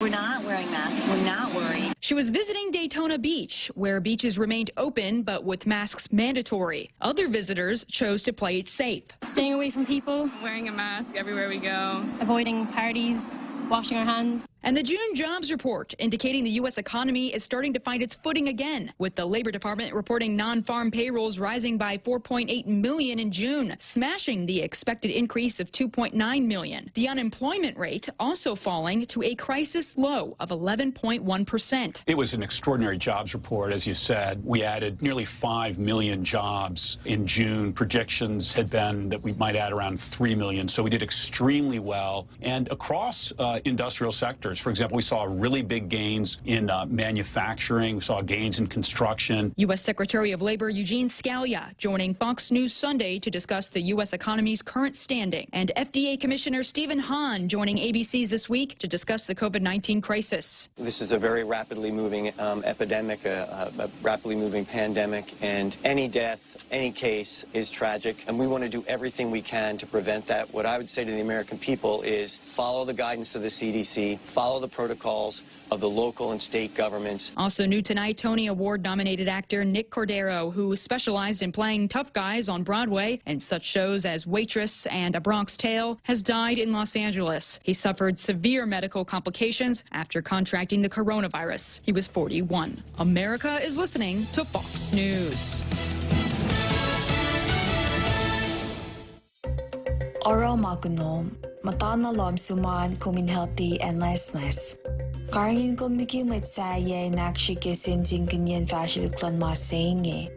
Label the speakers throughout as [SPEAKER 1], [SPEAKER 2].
[SPEAKER 1] We're not wearing masks. We're not worried.
[SPEAKER 2] She was visiting Daytona Beach, where beaches remained open but with masks mandatory. Other visitors chose to play it safe.
[SPEAKER 3] Staying away from people.
[SPEAKER 4] Wearing a mask everywhere we go.
[SPEAKER 3] Avoiding parties. Washing our hands.
[SPEAKER 2] And the June jobs report indicating the U.S. economy is starting to find its footing again, with the Labor Department reporting non-farm payrolls rising by 4.8 million in June, smashing the expected increase of 2.9 million. The unemployment rate also falling to a crisis low of 11.1%.
[SPEAKER 5] It was an extraordinary jobs report, as you said. We added nearly 5 million jobs in June. Projections had been that we might add around 3 million, so we did extremely well. And across industrial sectors, for example, we saw really big gains in manufacturing. We saw gains in construction.
[SPEAKER 2] U.S. Secretary of Labor Eugene Scalia joining Fox News Sunday to discuss the U.S. economy's current standing. And FDA Commissioner Stephen Hahn joining ABC's This Week to discuss the COVID-19 crisis.
[SPEAKER 6] This is a very rapidly moving epidemic, a rapidly moving pandemic, and any death, any case is tragic. And we want to do everything we can to prevent that. What I would say to the American people is follow the guidance of the CDC, follow the protocols of the local and state governments.
[SPEAKER 2] Also new tonight, Tony Award-nominated actor Nick Cordero, who specialized in playing tough guys on Broadway and such shows as Waitress and A Bronx Tale, has died in Los Angeles. He suffered severe medical complications after contracting the coronavirus. He was 41. America is listening to Fox News.
[SPEAKER 7] Oral magunom, matana lom suman kumin healthy and lessness. Karingin kumniki mit saye nakshi kesin zinkinyen fashil klan masenge.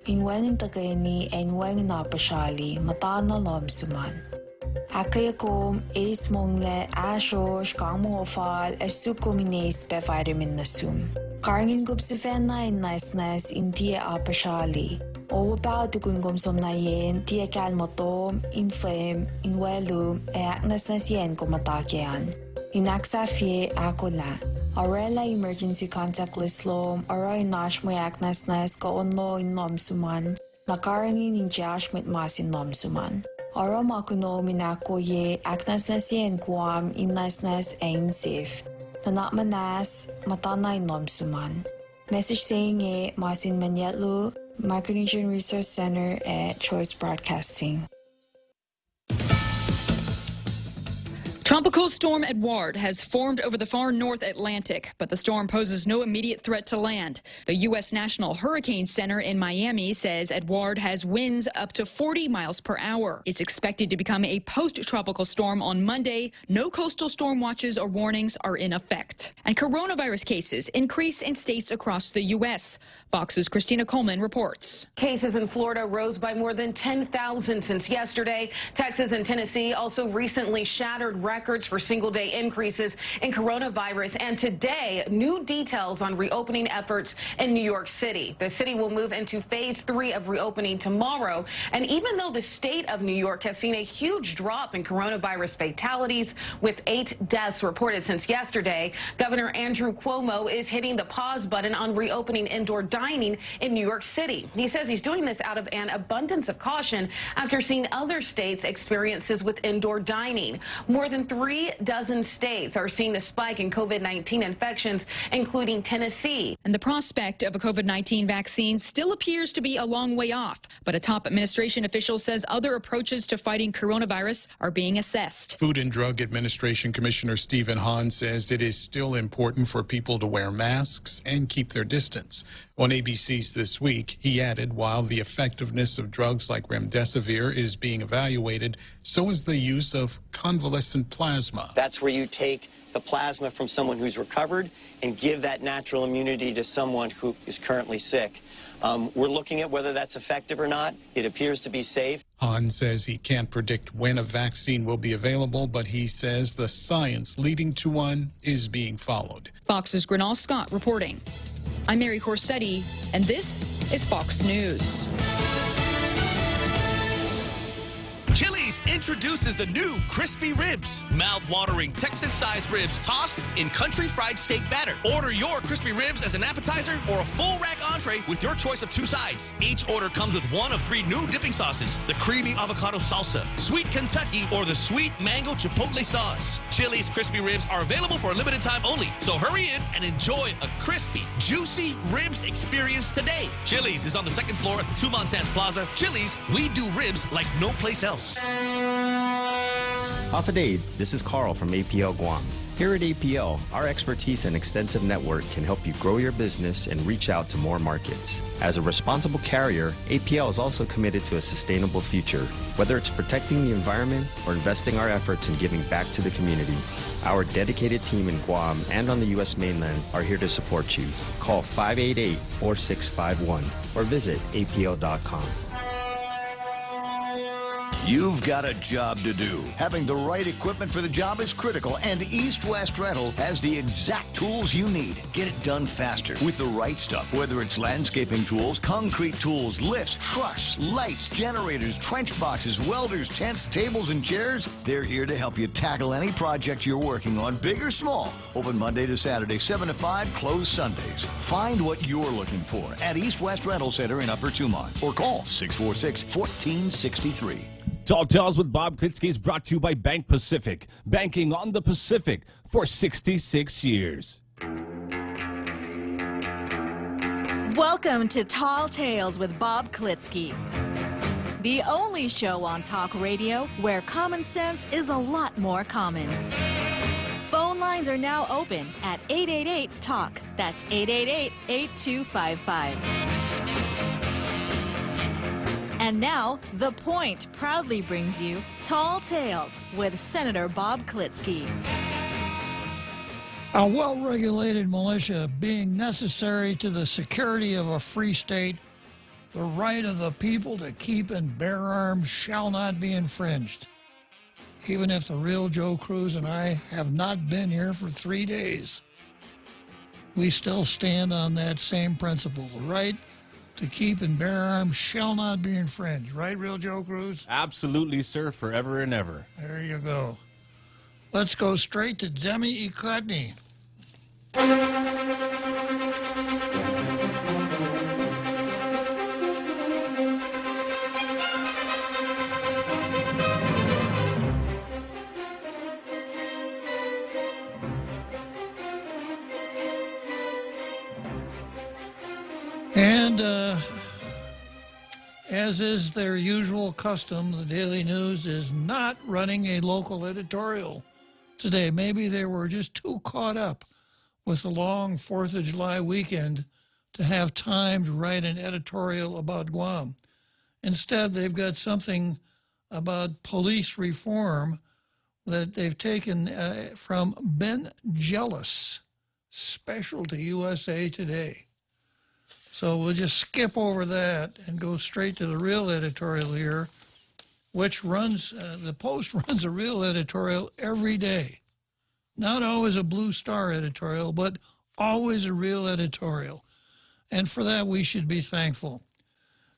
[SPEAKER 7] Inwangin takayani and wangin napashali, matana lom suman. Akayakom, is mongle, ashosh, kamofal, esukumines be vitamin nasum. Karingin gubsifena in niceness in tia apashali. O about to kungom som na yen, tia kalmotom, infame, inwelum, e aknas na siyen kumatakyan. Inaksafye akola. Arela emergency contact list lom, aroy nash mo aknas nas ka onlo in nomsuman, nakarangin in jash mit masin nomsuman. Aro makuno minako ye aknas na siyen kuam in nasnas aim safe. Nanakmanas, matana in nomsuman. Message saying ye masin manyatlu, Micronesian Resource Center at Choice Broadcasting.
[SPEAKER 2] Tropical storm Edouard has formed over the far North Atlantic, but the storm poses no immediate threat to land. The U.S. National Hurricane Center in Miami says Edouard has winds up to 40 miles per hour. It's expected to become a post-tropical storm on Monday. No coastal storm watches or warnings are in effect. And coronavirus cases increase in states across the U.S. Fox's Christina Coleman reports.
[SPEAKER 8] Cases in Florida rose by more than 10,000 since yesterday. Texas and Tennessee also recently shattered records for single-day increases in coronavirus. And today, new details on reopening efforts in New York City. The city will move into phase 3 of reopening tomorrow. And even though the state of New York has seen a huge drop in coronavirus fatalities, with 8 deaths reported since yesterday, Governor Andrew Cuomo is hitting the pause button on reopening indoor dining in New York City. He says he's doing this out of an abundance of caution after seeing other states' experiences with indoor dining. More than 36 states are seeing a spike in COVID-19 infections, including Tennessee.
[SPEAKER 2] And the prospect of a COVID-19 vaccine still appears to be a long way off. But a top administration official says other approaches to fighting coronavirus are being assessed.
[SPEAKER 9] Food and Drug Administration Commissioner Stephen Hahn says it is still important for people to wear masks and keep their distance. On ABC's This Week, he added, while the effectiveness of drugs like remdesivir is being evaluated, so is the use of convalescent plasma.
[SPEAKER 6] That's where you take the plasma from someone who's recovered and give that natural immunity to someone who is currently sick. We're looking at whether that's effective or not. It appears to be safe.
[SPEAKER 9] Hahn says he can't predict when a vaccine will be available, but he says the science leading to one is being followed.
[SPEAKER 2] Fox's Grinal Scott reporting. I'm Mary Corsetti, and this is Fox News.
[SPEAKER 10] Chili's Chili's introduces the new crispy ribs. Mouth-watering Texas-sized ribs tossed in country fried steak batter. Order your crispy ribs as an appetizer or a full rack entree with your choice of 2 sides. Each order comes with one of 3 new dipping sauces: the creamy avocado salsa, sweet Kentucky, or the sweet mango chipotle sauce. Chili's crispy ribs are available for a limited time only, so hurry in and enjoy a crispy, juicy ribs experience today. Chili's is on the 2nd floor at the Tumon Sands Plaza. Chili's, we do ribs like no place else.
[SPEAKER 11] Hafadade, this is Carl from APL Guam. Here at APL, our expertise and extensive network can help you grow your business and reach out to more markets. As a responsible carrier, APL is also committed to a sustainable future. Whether it's protecting the environment or investing our efforts in giving back to the community, our dedicated team in Guam and on the U.S. mainland are here to support you. Call 588-4651 or visit apl.com.
[SPEAKER 12] You've got a job to do. Having the right equipment for the job is critical, and East West Rental has the exact tools you need. Get it done faster with the right stuff, whether it's landscaping tools, concrete tools, lifts, trucks, lights, generators, trench boxes, welders, tents, tables, and chairs. They're here to help you tackle any project you're working on, big or small. Open Monday to Saturday, 7 to 5, closed Sundays. Find what you're looking for at East West Rental Center in Upper Tumon or call 646-1463.
[SPEAKER 13] Tall Tales with Bob Klitzkie is brought to you by Bank Pacific, banking on the Pacific for 66 years.
[SPEAKER 1] Welcome to Tall Tales with Bob Klitzkie, the only show on talk radio where common sense is a lot more common. Phone lines are now open at 888-TALK. That's 888-8255. And now, The Point proudly brings you Tall Tales with Senator Bob Klitzkie.
[SPEAKER 14] A well-regulated militia being necessary to the security of a free state, the right of the people to keep and bear arms shall not be infringed. Even if the real Joe Cruz and I have not been here for 3 days, we still stand on that same principle. The right to keep and bear arms shall not be infringed. Right, real Joe Cruz?
[SPEAKER 13] Absolutely, sir, forever and ever.
[SPEAKER 14] There you go. Let's go straight to Demi Ikotny. And as is their usual custom, the Daily News is not running a local editorial today. Maybe they were just too caught up with the long 4th of July weekend to have time to write an editorial about Guam. Instead, they've got something about police reform that they've taken from Ben Jealous, Specialty USA Today. So we'll just skip over that and go straight to the real editorial here, which runs, the Post runs a real editorial every day. Not always a Blue Star editorial, but always a real editorial. And for that, we should be thankful.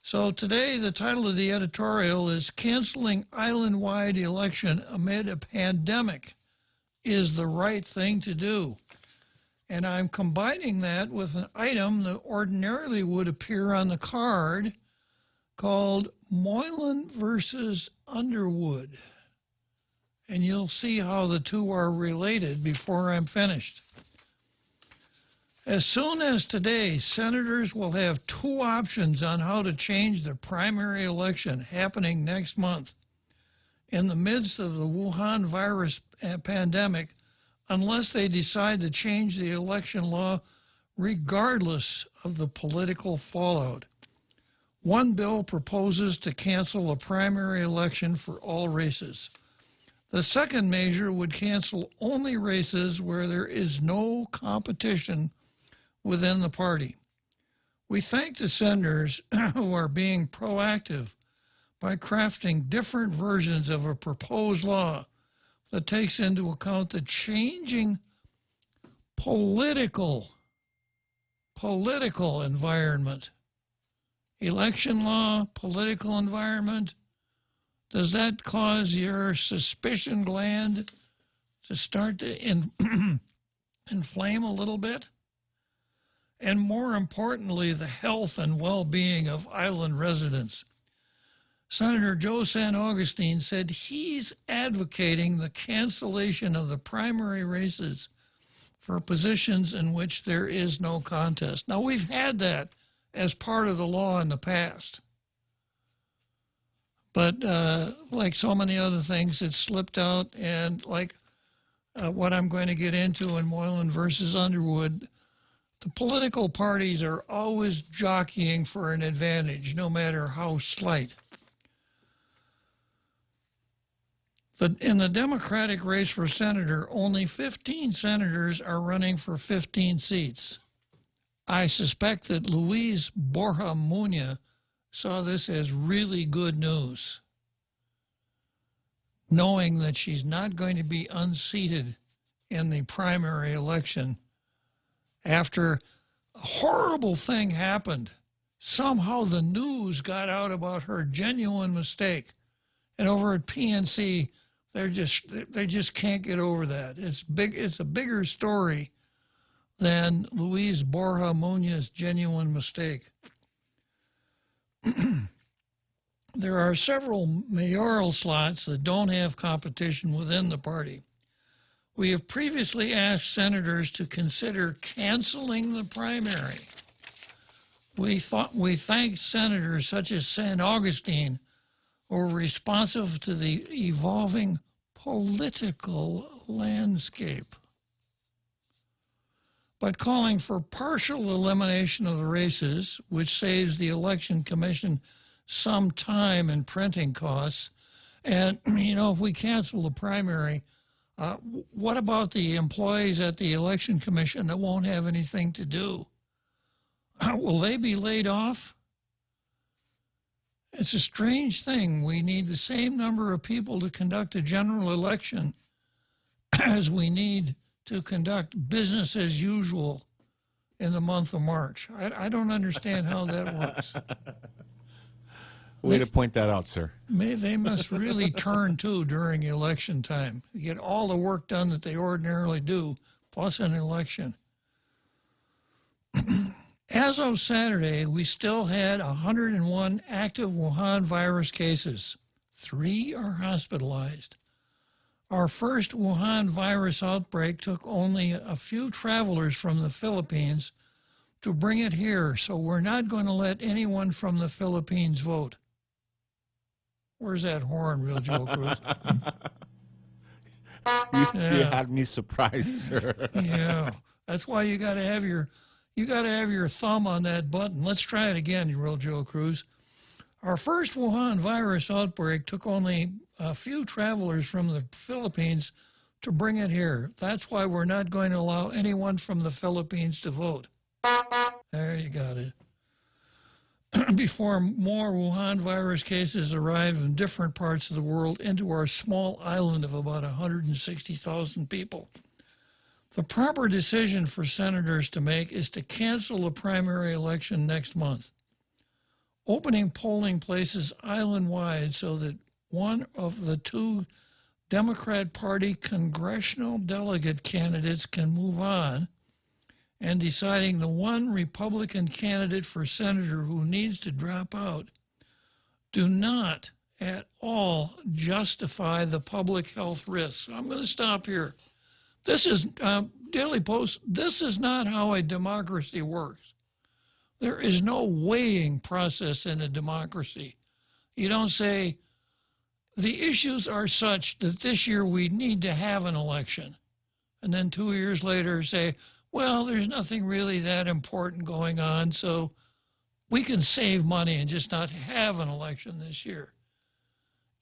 [SPEAKER 14] So today, the title of the editorial is "Canceling Island-Wide Election Amid a Pandemic is the Right Thing to Do." And I'm combining that with an item that ordinarily would appear on the card called Moylan versus Underwood. And you'll see how the two are related before I'm finished. As soon as today, senators will have 2 options on how to change the primary election happening next month. In the midst of the Wuhan virus pandemic, unless they decide to change the election law regardless of the political fallout. One bill proposes to cancel a primary election for all races. The second measure would cancel only races where there is no competition within the party. We thank the senators who are being proactive by crafting different versions of a proposed law that takes into account the changing political environment. Election law, political environment, Does that cause your suspicion gland to start to inflame a little bit? And more importantly, the health and well-being of island residents. Senator Joe San Augustine said he's advocating the cancellation of the primary races for positions in which there is no contest. Now, we've had that as part of the law in the past. But like so many other things, it slipped out, and like what I'm going to get into in Moylan versus Underwood, the political parties are always jockeying for an advantage, no matter how slight. In the Democratic race for senator, only 15 senators are running for 15 seats. I suspect that Luis Borja Muñoz saw this as really good news, knowing that she's not going to be unseated in the primary election after a horrible thing happened. Somehow the news got out about her genuine mistake, and over at PNC, they just can't get over that. It's a bigger story than Luis Borja Muñoz's genuine mistake. There are several mayoral slots that don't have competition within the party. We have previously asked senators to consider canceling the primary. We thank senators such as San Augustine who are responsive to the evolving political landscape. But calling for partial elimination of the races, which saves the Election Commission some time and printing costs, and, if we cancel the primary, what about the employees at the Election Commission that won't have anything to do? Will they be laid off? It's a strange thing. We need the same number of people to conduct a general election as we need to conduct business as usual in the month of March. I don't understand how that works.
[SPEAKER 13] Way to point that out, sir.
[SPEAKER 14] They must really turn to during election time. Get all the work done that they ordinarily do, plus an election. As of Saturday, we still had 101 active Wuhan virus cases. 3 are hospitalized. Our first Wuhan virus outbreak took only a few travelers from the Philippines to bring it here, so we're not going to let anyone from the Philippines vote. Where's that horn, Real Joe Cruz?
[SPEAKER 13] You had me surprised, sir.
[SPEAKER 14] Yeah, that's why you got to have your thumb on that button. Let's try it again, Real Joe Cruz. Our first Wuhan virus outbreak took only a few travelers from the Philippines to bring it here. That's why we're not going to allow anyone from the Philippines to vote. There you got it. Before more Wuhan virus cases arrive in different parts of the world into our small island of about 160,000 people. The proper decision for senators to make is to cancel the primary election next month, opening polling places island-wide so that one of the 2 Democrat Party congressional delegate candidates can move on, and deciding the one Republican candidate for senator who needs to drop out do not at all justify the public health risks. I'm going to stop here. This is, Daily Post, this is not how a democracy works. There is no weighing process in a democracy. You don't say, the issues are such that this year we need to have an election. And then 2 years later say, well, there's nothing really that important going on, so we can save money and just not have an election this year.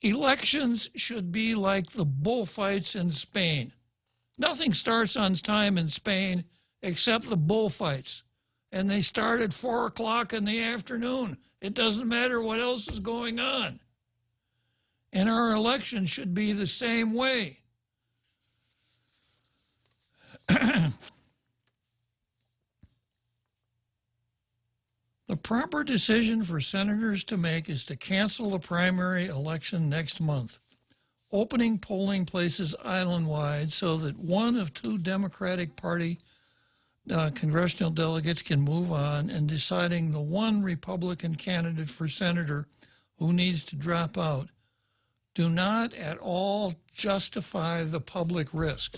[SPEAKER 14] Elections should be like the bullfights in Spain. Nothing starts on time in Spain except the bullfights. And they start at 4 o'clock in the afternoon. It doesn't matter what else is going on. And our election should be the same way. The The proper decision for senators to make is to cancel the primary election next month, opening polling places island-wide so that one of two Democratic Party congressional delegates can move on, and deciding the one Republican candidate for senator who needs to drop out do not at all justify the public risk.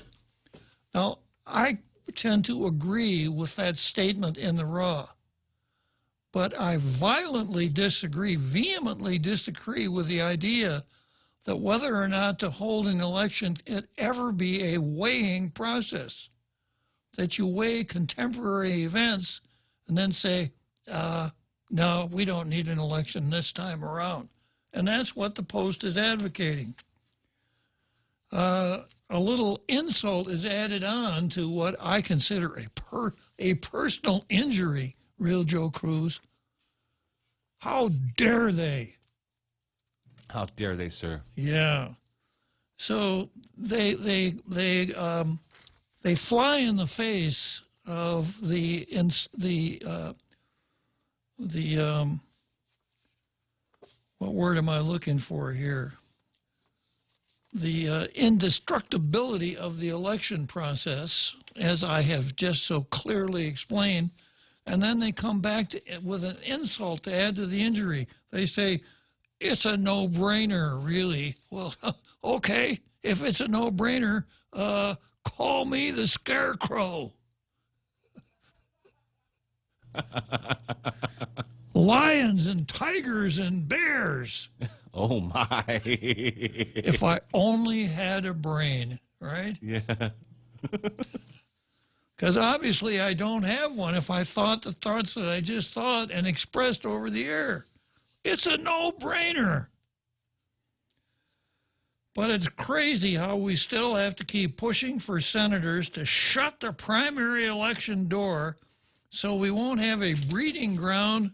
[SPEAKER 14] Now, I tend to agree with that statement in the raw, but I vehemently disagree with the idea that whether or not to hold an election, it ever be a weighing process, that you weigh contemporary events and then say, no, we don't need an election this time around. And that's what the Post is advocating. A little insult is added on to what I consider a personal injury, Real Joe Cruz. How dare they?
[SPEAKER 13] How dare they, sir?
[SPEAKER 14] Yeah. So they fly in the face of the what word am I looking for here? The indestructibility of the election process, as I have just so clearly explained, and then they come back with an insult to add to the injury. They say, it's a no-brainer, really. Well, okay, if it's a no-brainer, call me the Scarecrow. Lions and tigers and bears.
[SPEAKER 13] Oh, my.
[SPEAKER 14] If I only had a brain, right?
[SPEAKER 13] Yeah.
[SPEAKER 14] Because obviously I don't have one if I thought the thoughts that I just thought and expressed over the air. It's a no-brainer. But it's crazy how we still have to keep pushing for senators to shut the primary election door so we won't have a breeding ground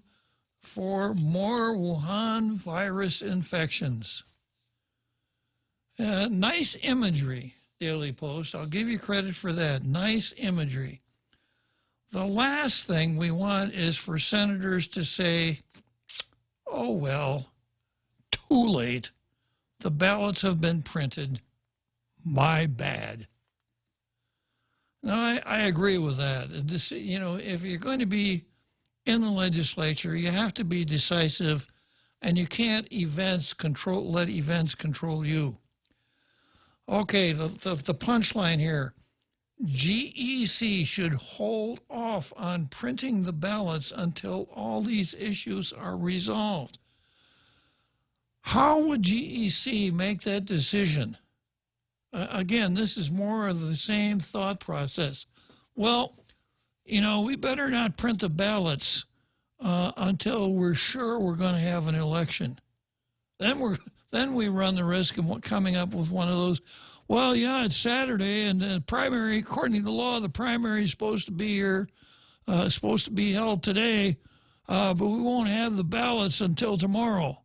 [SPEAKER 14] for more Wuhan virus infections. Nice imagery, Daily Post. I'll give you credit for that. Nice imagery. The last thing we want is for senators to say, oh, well, too late. The ballots have been printed. My bad. Now, I agree with that. This, you know, if you're going to be in the legislature, you have to be decisive, and you can't let events control you. Okay, the punchline here. GEC should hold off on printing the ballots until all these issues are resolved. How would GEC make that decision? Again, this is more of the same thought process. Well, you know, we better not print the ballots until we're sure we're going to have an election. Then we run the risk of coming up with one of those, well, yeah, it's Saturday, and the primary, according to the law, the primary is supposed to be here, supposed to be held today, but we won't have the ballots until tomorrow.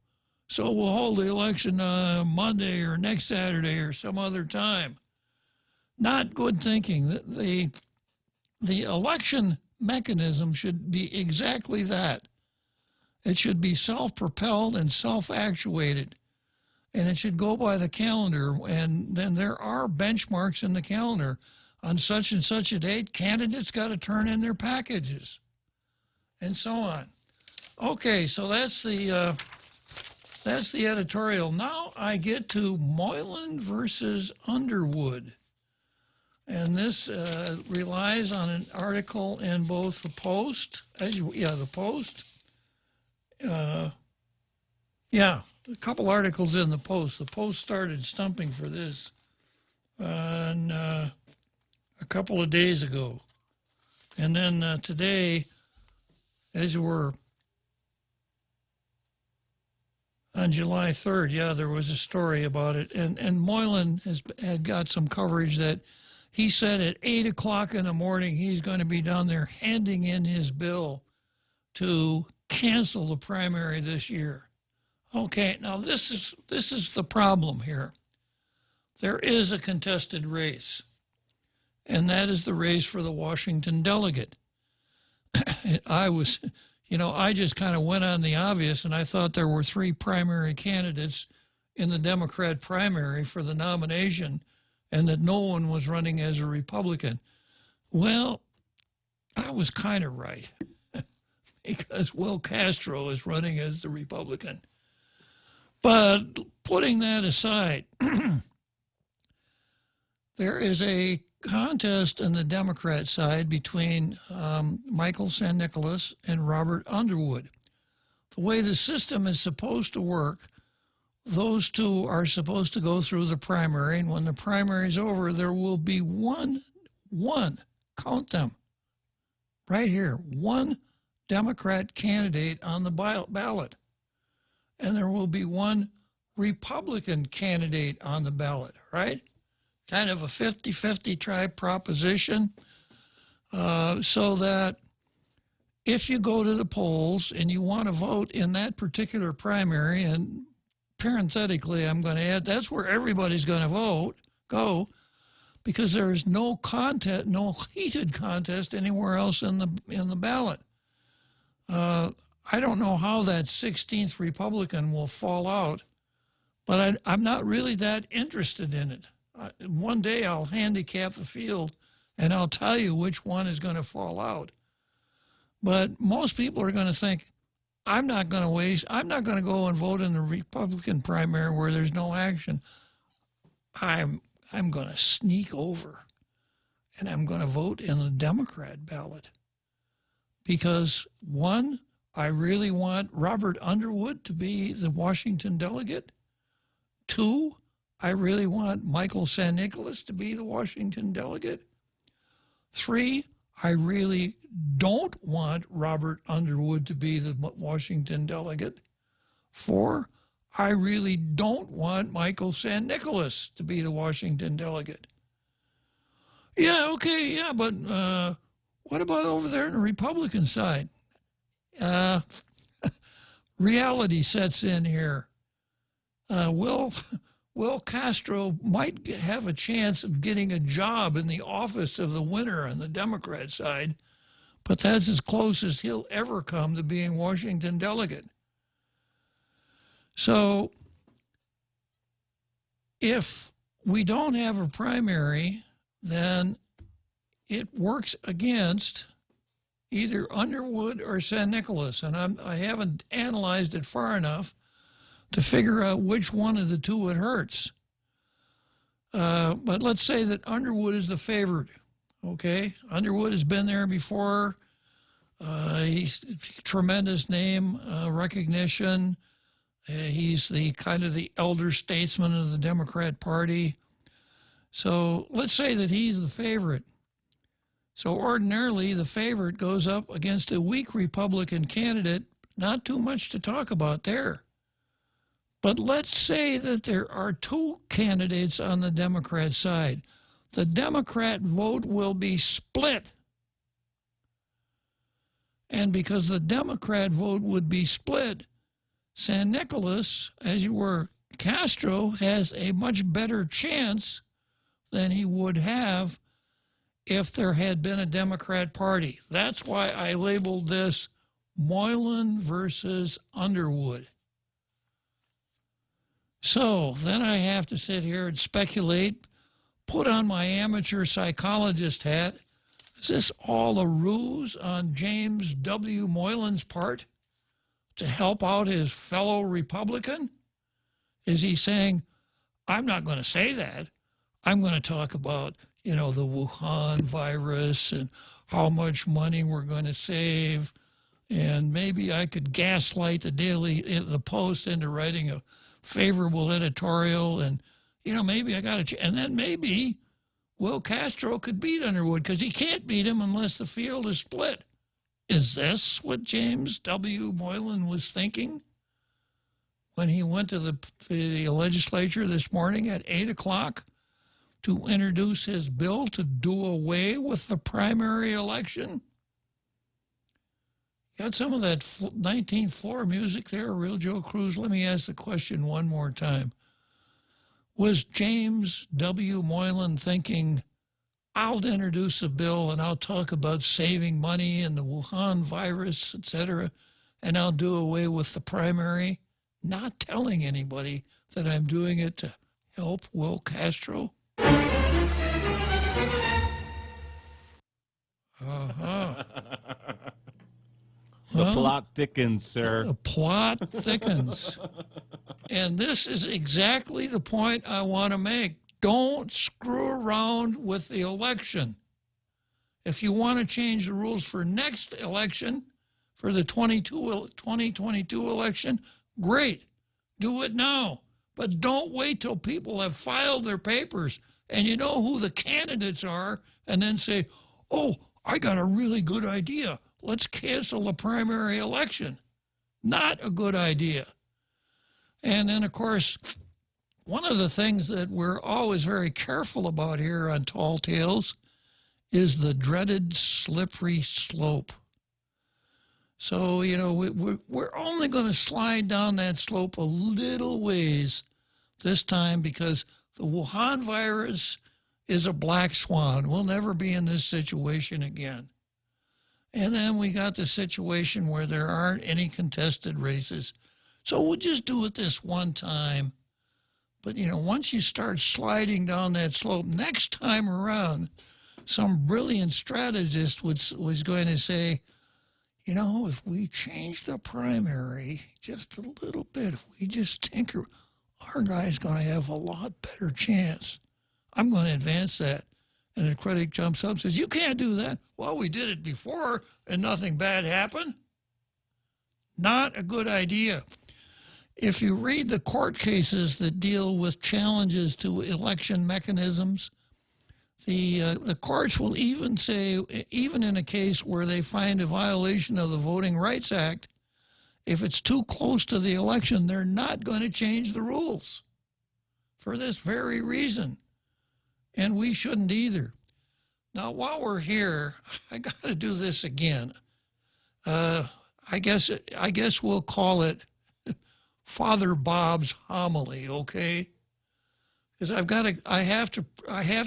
[SPEAKER 14] So we'll hold the election Monday or next Saturday or some other time. Not good thinking. The election mechanism should be exactly that. It should be self-propelled and self-actuated, and it should go by the calendar, and then there are benchmarks in the calendar. On such and such a date, candidates got to turn in their packages, and so on. Okay, so that's the editorial. Now I get to Moylan versus Underwood. And this relies on an article in both the Post, the Post. A couple articles in the Post. The Post started stumping for this a couple of days ago. And then today, as we're on July 3rd, there was a story about it. And Moylan had got some coverage that he said at 8 o'clock in the morning he's going to be down there handing in his bill to cancel the primary this year. Okay, now this is the problem here. There is a contested race, and that is the race for the Washington delegate. You know, I just kind of went on the obvious, and I thought there were 3 primary candidates in the Democrat primary for the nomination, and that no one was running as a Republican. Well, I was kind of right, because Will Castro is running as the Republican. But putting that aside, there is a contest on the Democrat side between Michael San Nicolas and Robert Underwood. The way the system is supposed to work, those two are supposed to go through the primary, and when the primary is over, there will be one, count them, right here, one Democrat candidate on the ballot, and there will be one Republican candidate on the ballot, right? Kind of a 50-50 type proposition, so that if you go to the polls and you want to vote in that particular primary, and parenthetically I'm going to add that's where everybody's going to go, because there's no contest, no heated contest anywhere else in the ballot. I don't know how that 16th Republican will fall out, but I'm not really that interested in it. One day I'll handicap the field and I'll tell you which one is going to fall out. But most people are going to think, I'm not going to go and vote in the Republican primary where there's no action. I'm going to sneak over and I'm going to vote in the Democrat ballot. Because one, I really want Robert Underwood to be the Washington delegate. 2, I really want Michael San Nicolas to be the Washington delegate. 3, I really don't want Robert Underwood to be the Washington delegate. 4, I really don't want Michael San Nicolas to be the Washington delegate. Yeah, okay, yeah, but what about over there on the Republican side? Reality sets in here. Will Castro might have a chance of getting a job in the office of the winner on the Democrat side, but that's as close as he'll ever come to being Washington delegate. So if we don't have a primary, then it works against either Underwood or San Nicolas, and I haven't analyzed it far enough to figure out which one of the two it hurts. But let's say that Underwood is the favorite, okay? Underwood has been there before. He's tremendous name recognition. He's the kind of the elder statesman of the Democrat Party. So let's say that he's the favorite. So ordinarily, the favorite goes up against a weak Republican candidate. Not too much to talk about there. But let's say that there are 2 candidates on the Democrat side. The Democrat vote will be split. And because the Democrat vote would be split, San Nicolas, as you were, Castro, has a much better chance than he would have if there had been a Democrat Party. That's why I labeled this Moylan versus Underwood. So then I have to sit here and speculate, put on my amateur psychologist hat. Is this all a ruse on James W. Moylan's part to help out his fellow Republican? Is he saying, I'm not going to say that. I'm going to talk about, the Wuhan virus and how much money we're going to save. And maybe I could gaslight the Post into writing a favorable editorial, and maybe I got and then maybe Will Castro could beat Underwood, because he can't beat him unless the field is split. Is this what James W. Moylan was thinking when he went to the legislature this morning at 8 o'clock to introduce his bill to do away with the primary election? Got some of that 19th floor music there, Real Joe Cruz? Let me ask the question one more time. Was James W. Moylan thinking, I'll introduce a bill and I'll talk about saving money and the Wuhan virus, etc., and I'll do away with the primary, not telling anybody that I'm doing it to help Will Castro.
[SPEAKER 13] The plot thickens, sir.
[SPEAKER 14] The plot thickens. And this is exactly the point I want to make. Don't screw around with the election. If you want to change the rules for next election, for the 2022 election, great. Do it now. But don't wait till people have filed their papers and you know who the candidates are and then say, oh, I got a really good idea. Let's cancel the primary election. Not a good idea. And then, of course, one of the things that we're always very careful about here on Tall Tales is the dreaded slippery slope. So, you know, we're only going to slide down that slope a little ways this time because the Wuhan virus is a black swan. We'll never be in this situation again. And then we got the situation where there aren't any contested races. So we'll just do it this one time. But, you know, once you start sliding down that slope, next time around, some brilliant strategist was going to say, you know, if we change the primary just a little bit, if we just tinker, our guy's going to have a lot better chance. I'm going to advance that. And the critic jumps up and says, you can't do that. Well, we did it before and nothing bad happened. Not a good idea. If you read the court cases that deal with challenges to election mechanisms, the courts will even say, even in a case where they find a violation of the Voting Rights Act, if it's too close to the election, they're not going to change the rules for this very reason. And we shouldn't either. Now, while we're here, I got to do this again. I guess we'll call it Father Bob's homily, okay? Because I have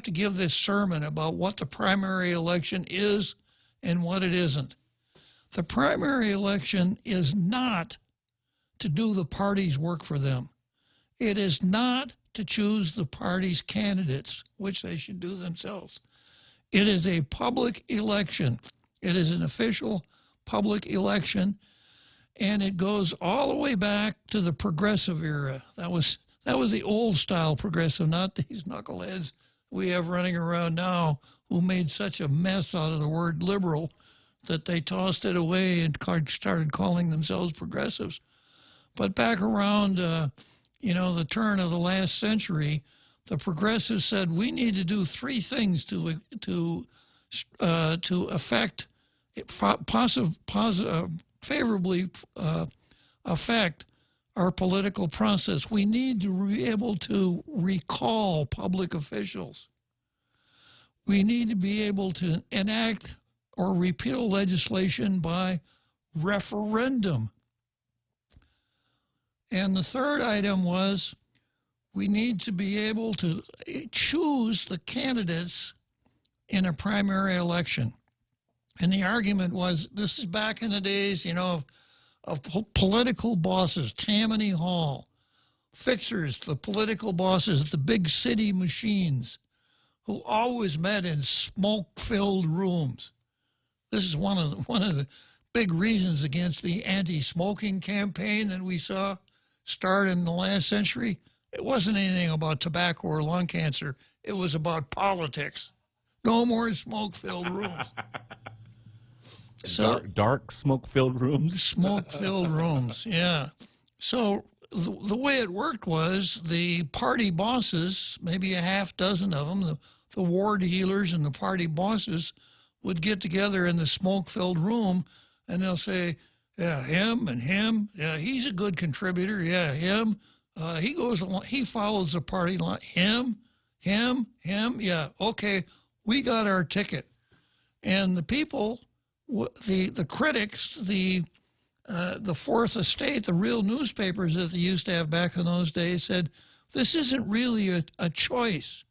[SPEAKER 14] to give this sermon about what the primary election is and what it isn't. The primary election is not to do the party's work for them. It is not to choose the party's candidates, which they should do themselves. It is a public election. It is an official public election, and it goes all the way back to the progressive era. That was the old style progressive, not these knuckleheads we have running around now who made such a mess out of the word liberal that they tossed it away and started calling themselves progressives. But back around, the turn of the last century, the progressives said we need to do three things to affect, favorably affect our political process. We need to be able to recall public officials. We need to be able to enact or repeal legislation by referendum. And the third item was we need to be able to choose the candidates in a primary election. And the argument was, this is back in the days, of political bosses, Tammany Hall, fixers, the political bosses, the big city machines, who always met in smoke-filled rooms. This is one of the big reasons against the anti-smoking campaign that we saw start in the last century. It wasn't anything about tobacco or lung cancer. It was about politics. No more smoke-filled rooms.
[SPEAKER 13] So dark smoke-filled rooms?
[SPEAKER 14] Smoke-filled rooms, yeah. So the way it worked was the party bosses, maybe a half dozen of them, the ward healers and the party bosses would get together in the smoke-filled room, and they'll say, yeah, him and him, yeah, he's a good contributor, yeah, him, he goes along, he follows the party line, him, yeah, okay, we got our ticket. And the people, the critics, the Fourth Estate, the real newspapers that they used to have back in those days said, this isn't really a choice.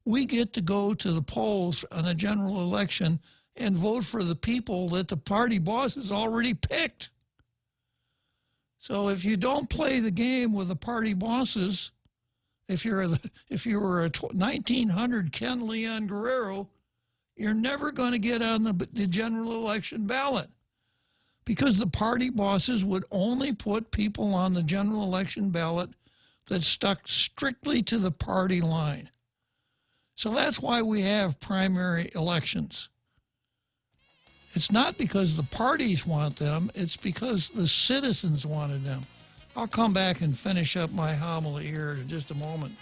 [SPEAKER 14] we get to go to the polls on a general election and vote for the people that the party boss has already picked. So if you don't play the game with the party bosses, if you were a 1900 Ken Leon Guerrero, you're never going to get on the general election ballot, because the party bosses would only put people on the general election ballot that stuck strictly to the party line. So that's why we have primary elections. It's not because the parties want them, it's because the citizens wanted them. I'll come back and finish up my homily here in just a moment.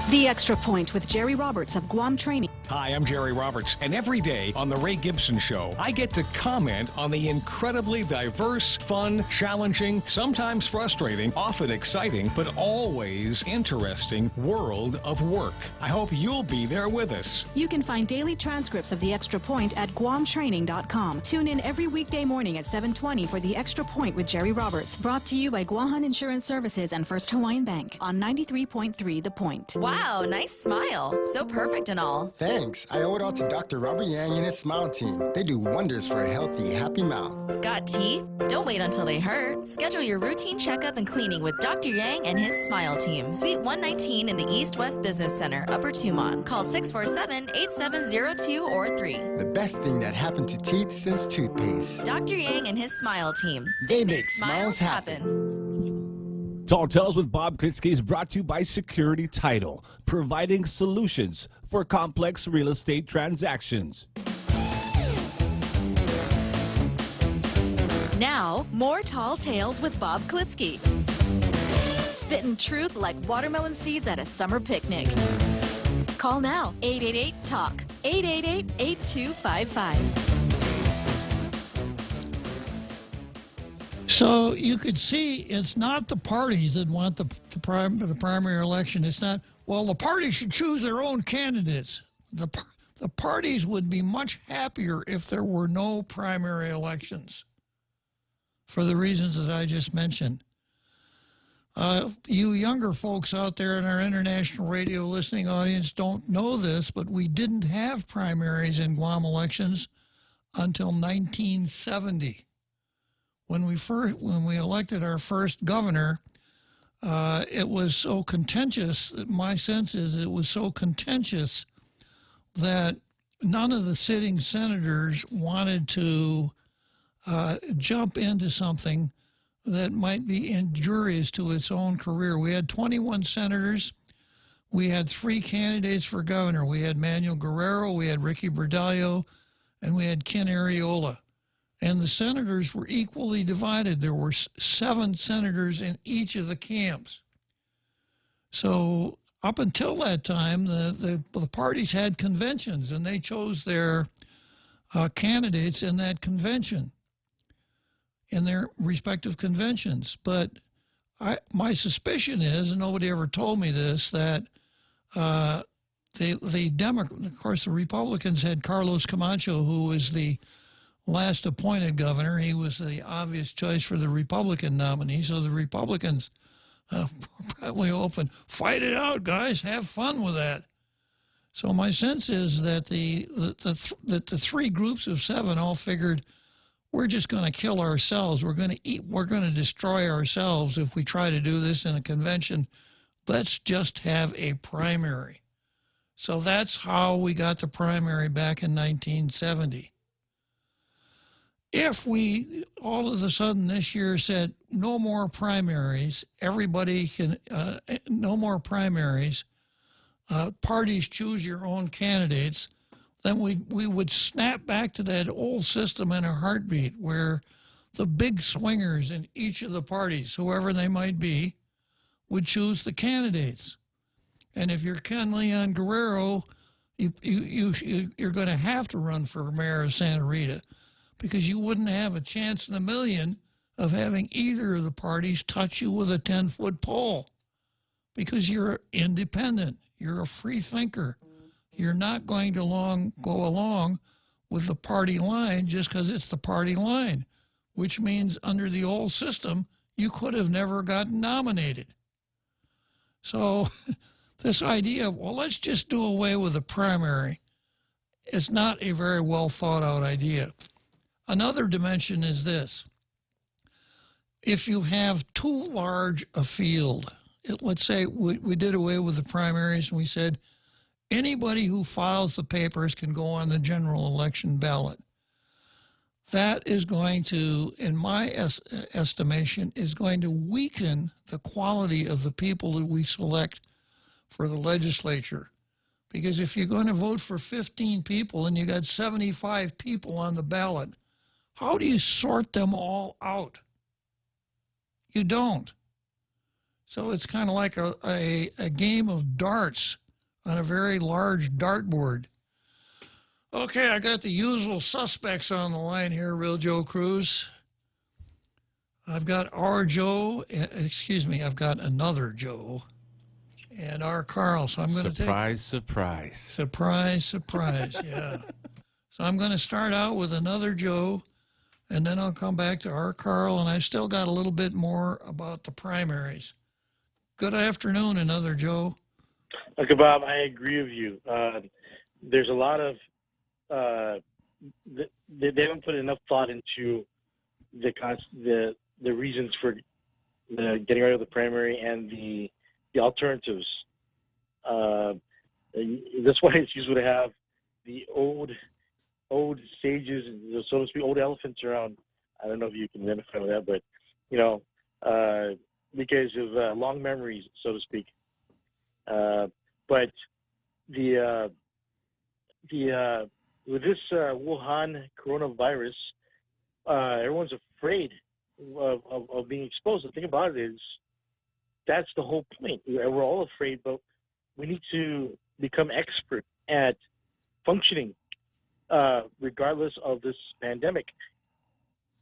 [SPEAKER 1] The Extra Point with Jerry Roberts of Guam Training.
[SPEAKER 15] Hi, I'm Jerry Roberts, and every day on The Ray Gibson Show, I get to comment on the incredibly diverse, fun, challenging, sometimes frustrating, often exciting, but always interesting world of work. I hope you'll be there with us.
[SPEAKER 1] You can find daily transcripts of The Extra Point at guamtraining.com. Tune in every weekday morning at 7:20 for The Extra Point with Jerry Roberts, brought to you by Guahan Insurance Services and First Hawaiian Bank on 93.3 The Point.
[SPEAKER 16] Wow, nice smile. So perfect and all.
[SPEAKER 17] Thanks. I owe it all to Dr. Robert Yang and his Smile Team. They do wonders for a healthy, happy mouth.
[SPEAKER 16] Got teeth? Don't wait until they hurt. Schedule your routine checkup and cleaning with Dr. Yang and his Smile Team. Suite 119 in the East West Business Center, Upper Tumon. Call 647-8702 or 3.
[SPEAKER 17] The best thing that happened to teeth since toothpaste.
[SPEAKER 16] Dr. Yang and his Smile Team.
[SPEAKER 17] They make smiles happen.
[SPEAKER 13] Tall Tales with Bob Klitzkie is brought to you by Security Title, providing solutions for complex real estate transactions.
[SPEAKER 1] Now, more Tall Tales with Bob Klitzkie. Spitting truth like watermelon seeds at a summer picnic. Call now, 888-TALK, 888-8255.
[SPEAKER 14] So you could see it's not the parties that want the primary election. It's not, well, the parties should choose their own candidates. The parties would be much happier if there were no primary elections, for the reasons that I just mentioned. You younger folks out there in our international radio listening audience don't know this, but we didn't have primaries in Guam elections until 1970. When we elected our first governor, it was so contentious. My sense is it was so contentious that none of the sitting senators wanted to jump into something that might be injurious to its own career. We had 21 senators. We had 3 candidates for governor. We had Manuel Guerrero, we had Ricky Berdallo, and we had Ken Arreola. And the senators were equally divided. There were 7 senators in each of the camps. So up until that time, the parties had conventions, and they chose their candidates in that convention, in their respective conventions. But my suspicion is, and nobody ever told me this, that of course, the Republicans had Carlos Camacho, who was the last appointed governor. He was the obvious choice for the Republican nominee. So the Republicans probably open, fight it out, guys, have fun with that. So my sense is that the 3 groups of 7 all figured, we're just going to kill ourselves. We're going to destroy ourselves if we try to do this in a convention. Let's just have a primary. So that's how we got the primary back in 1970. If we all of a sudden this year said no more primaries, everybody can, no more primaries, parties choose your own candidates, then we would snap back to that old system in a heartbeat, where the big swingers in each of the parties, whoever they might be, would choose the candidates. And if you're Ken Leon Guerrero, you're going to have to run for mayor of Santa Rita, because you wouldn't have a chance in a million of having either of the parties touch you with a 10-foot pole, because you're independent. You're a free thinker. You're not going to go along with the party line just because it's the party line, which means under the old system, you could have never gotten nominated. So this idea of, well, let's just do away with the primary is not a very well thought out idea. Another dimension is this. If you have too large a field, let's say we did away with the primaries and we said anybody who files the papers can go on the general election ballot. That is going to, in my estimation, is going to weaken the quality of the people that we select for the legislature. Because if you're going to vote for 15 people and you got 75 people on the ballot, how do you sort them all out? You don't. So it's kind of like a game of darts on a very large dartboard. Okay, I got the usual suspects on the line here, Real Joe Cruz. I've got our Joe, I've got another Joe, and our Carl. So I'm going to surprise, yeah. So I'm going to start out with another Joe, and then I'll come back to our Carl, and I've still got a little bit more about the primaries. Good afternoon, another Joe.
[SPEAKER 18] Okay, Bob, I agree with you. There's a lot of they haven't put enough thought into the reasons for getting rid of the primary and the alternatives. That's why it's useful to have the old sages, so to speak, old elephants around. I don't know if you can identify with that, but because of long memories, so to speak. But with this Wuhan coronavirus, everyone's afraid of being exposed. The thing about it is, that's the whole point. We're all afraid, but we need to become expert at functioning regardless of this pandemic,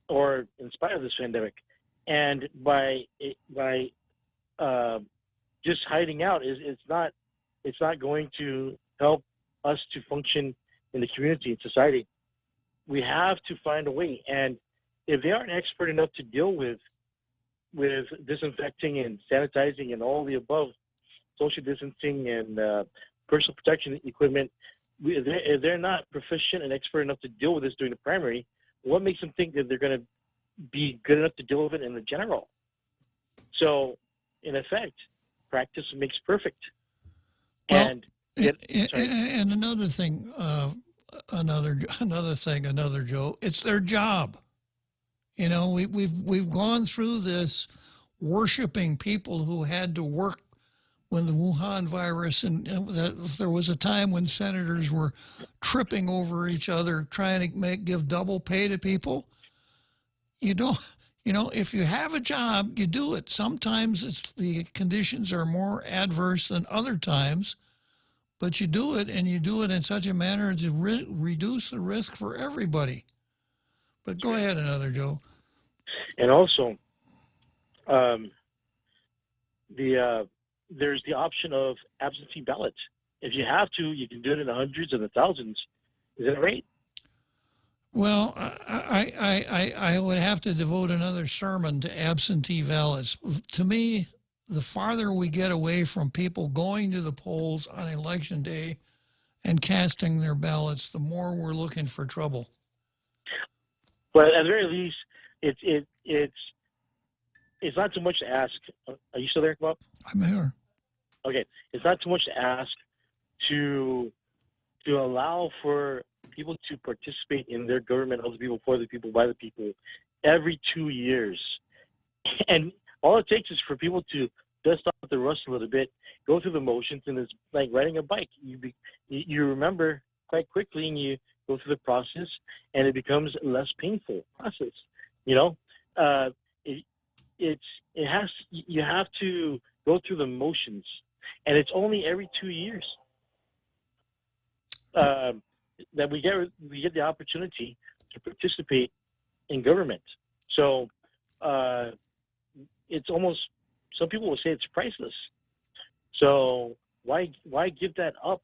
[SPEAKER 18] or in spite of this pandemic. And by just hiding out, it's not going to help us to function in the community and society. We have to find a way. And if they aren't expert enough to deal with disinfecting and sanitizing and all the above, social distancing and personal protection equipment, if they're not proficient and expert enough to deal with this during the primary, what makes them think that they're going to be good enough to deal with it in the general? So, in effect, practice makes perfect.
[SPEAKER 14] Well, and another thing, another Joe, it's their job. You know, we've gone through this worshiping people who had to work when the Wuhan virus, and there was a time when senators were tripping over each other trying to give double pay to people. If you have a job, you do it. Sometimes the conditions are more adverse than other times, but you do it, and you do it in such a manner to reduce the risk for everybody. But go ahead, another Joe.
[SPEAKER 18] And also, there's the option of absentee ballot. If you have to, you can do it in the hundreds and the thousands. Is that right?
[SPEAKER 14] Well, I would have to devote another sermon to absentee ballots. To me, the farther we get away from people going to the polls on election day and casting their ballots, the more we're looking for trouble.
[SPEAKER 18] But at the very least, it's not too much to ask. Are you still there, Bob?
[SPEAKER 14] I'm here.
[SPEAKER 18] Okay, it's not too much to ask to allow for people to participate in their government, of the people, for the people, by the people, every 2 years. And all it takes is for people to dust off the rust a little bit, go through the motions, and it's like riding a bike. You remember quite quickly, and you go through the process, and it becomes a less painful process. You have to go through the motions, and it's only every 2 years that we get the opportunity to participate in government. So it's almost, some people will say it's priceless. So why give that up?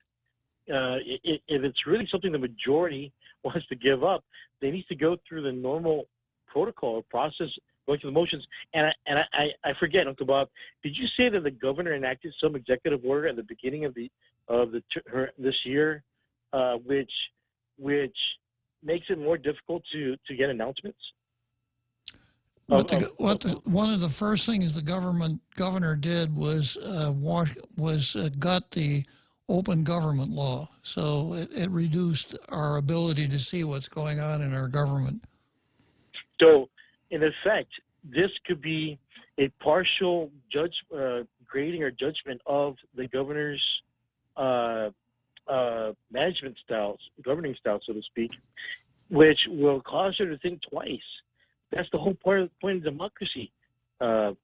[SPEAKER 18] If it's really something the majority wants to give up, they need to go through the normal protocol or process going through the motions. And I forget, Uncle Bob, did you say that the governor enacted some executive order at the beginning of this year, which makes it more difficult to get announcements?
[SPEAKER 14] One of the first things the governor did was got the open government law, so it reduced our ability to see what's going on in our government.
[SPEAKER 18] So, in effect, this could be a partial grading or judgment of the governor's management styles, governing style, so to speak, which will cause her to think twice. That's the whole point of democracy. Rob,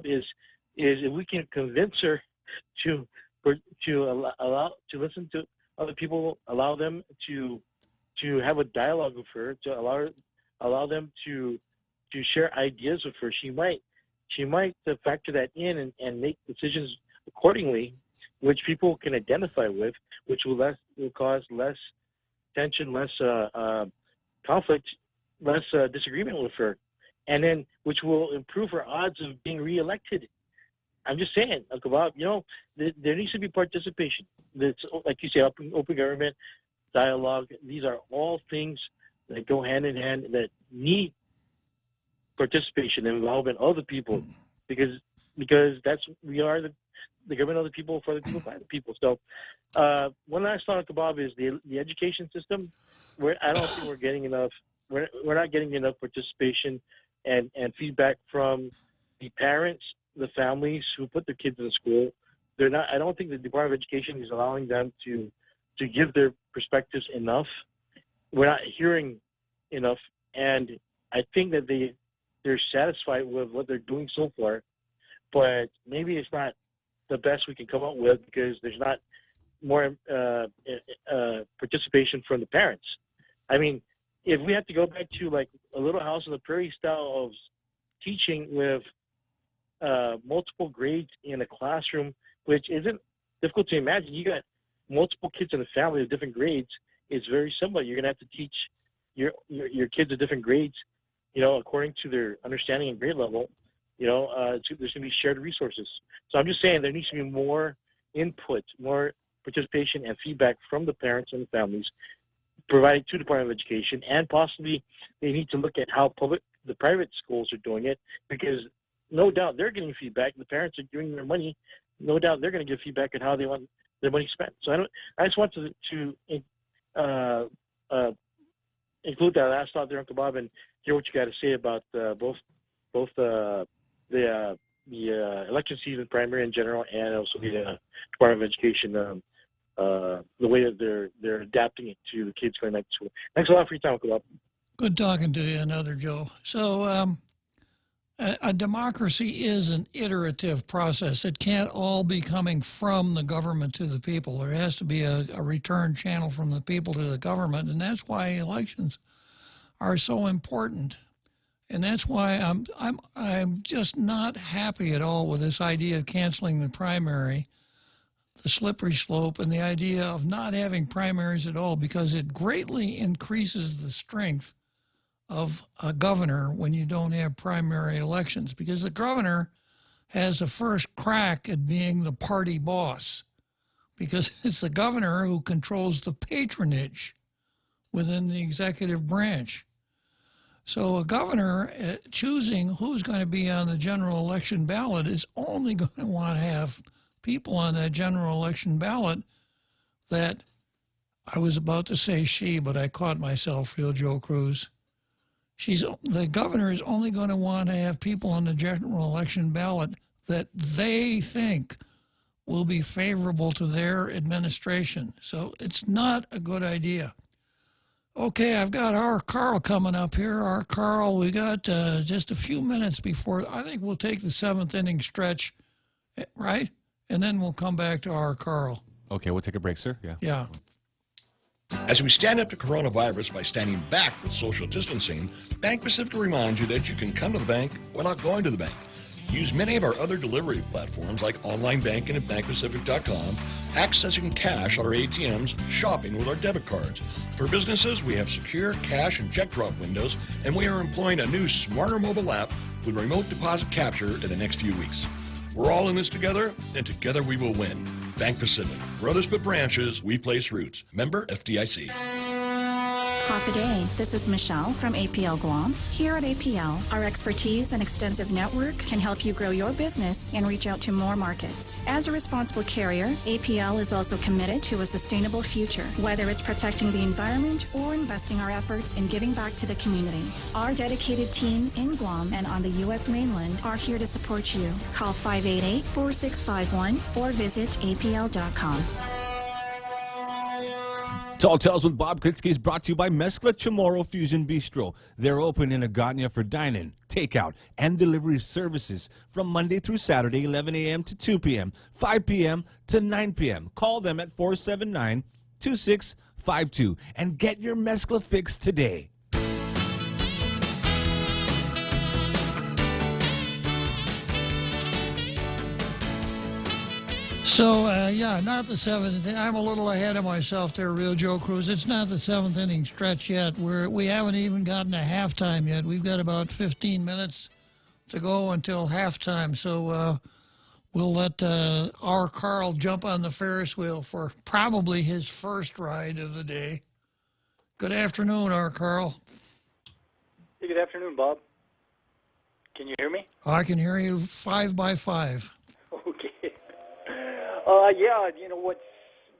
[SPEAKER 18] is if we can convince her to listen to other people, allow them to have a dialogue with her, to allow them to share ideas with her, she might factor that in and make decisions accordingly, which people can identify with, which will cause less tension, less conflict, less disagreement with her, and then which will improve her odds of being reelected. I'm just saying, Uncle Bob, there needs to be participation. It's, like you say, open government, dialogue. These are all things that go hand in hand that need participation and involvement of the people, because we are the government of the people, for the people, by the people. So one last thought, Uncle Bob, is the education system. I don't think we're getting enough. We're not getting enough participation and feedback from the parents, the families who put their kids in school. They're not. I don't think the Department of Education is allowing them to give their perspectives enough. We're not hearing enough, and I think that they're satisfied with what they're doing so far, but maybe it's not the best we can come up with because there's not more participation from the parents. I mean, if we have to go back to like a Little House on the Prairie style of teaching with multiple grades in a classroom, which isn't difficult to imagine. You got multiple kids in a family of different grades. It's very similar. You're going to have to teach your kids at different grades, according to their understanding and grade level. There's going to be shared resources. So I'm just saying there needs to be more input, more participation and feedback from the parents and the families provided to the Department of Education, and possibly they need to look at how the private schools are doing it, because no doubt they're getting feedback. The parents are giving their money. No doubt they're going to give feedback on how they want their money spent. So I just want to include that last thought there, Uncle Bob, and hear what you got to say about both the election season, primary in general, and also the Department of Education, the way that they're adapting it to the kids going back to school. Thanks a lot for your time, Uncle Bob.
[SPEAKER 14] Good talking to you, another Joe. So a democracy is an iterative process. It can't all be coming from the government to the people. There has to be a return channel from the people to the government, and that's why elections are so important. And that's why I'm just not happy at all with this idea of canceling the primary, the slippery slope, and the idea of not having primaries at all, because it greatly increases the strength of a governor when you don't have primary elections, because the governor has the first crack at being the party boss, because it's the governor who controls the patronage within the executive branch. So a governor choosing who's going to be on the general election ballot is only going to want to have people on that general election ballot that, I was about to say she, but I caught myself, Joe Cruz. The governor is only going to want to have people on the general election ballot that they think will be favorable to their administration. So it's not a good idea. Okay, I've got our Carl coming up here. Our Carl, we got just a few minutes before, I think we'll take the seventh inning stretch, right? And then we'll come back to our Carl.
[SPEAKER 13] Okay, we'll take a break, sir.
[SPEAKER 14] Yeah.
[SPEAKER 19] As we stand up to coronavirus by standing back with social distancing, Bank Pacific reminds you that you can come to the bank without going to the bank. Use many of our other delivery platforms like online banking at bankpacific.com, accessing cash at our ATMs, shopping with our debit cards. For businesses, we have secure cash and check drop windows, and we are employing a new smarter mobile app with remote deposit capture in the next few weeks. We're all in this together, and together we will win. Bank Pacific. Brothers but branches, we place roots. Member FDIC.
[SPEAKER 20] Half a day. This is Michelle from APL Guam. Here at APL, our expertise and extensive network can help you grow your business and reach out to more markets. As a responsible carrier, APL is also committed to a sustainable future, whether it's protecting the environment or investing our efforts in giving back to the community. Our dedicated teams in Guam and on the U.S. mainland are here to support you. Call 588-4651 or visit apl.com.
[SPEAKER 13] Tall Tales with Bob Klitzkie is brought to you by Mezcla Chamorro Fusion Bistro. They're open in Agania for dine-in, takeout, and delivery services from Monday through Saturday, 11 a.m. to 2 p.m., 5 p.m. to 9 p.m. Call them at 479-2652 and get your mezcla fix today.
[SPEAKER 14] So, not the seventh. I'm a little ahead of myself there, Real Joe Cruz. It's not the seventh inning stretch yet. We haven't even gotten to halftime yet. We've got about 15 minutes to go until halftime. So we'll let our Carl jump on the Ferris wheel for probably his first ride of the day. Good afternoon, our Carl.
[SPEAKER 21] Hey, good afternoon, Bob. Can you hear me?
[SPEAKER 14] I can hear you 5 by 5.
[SPEAKER 21] Okay. You know what?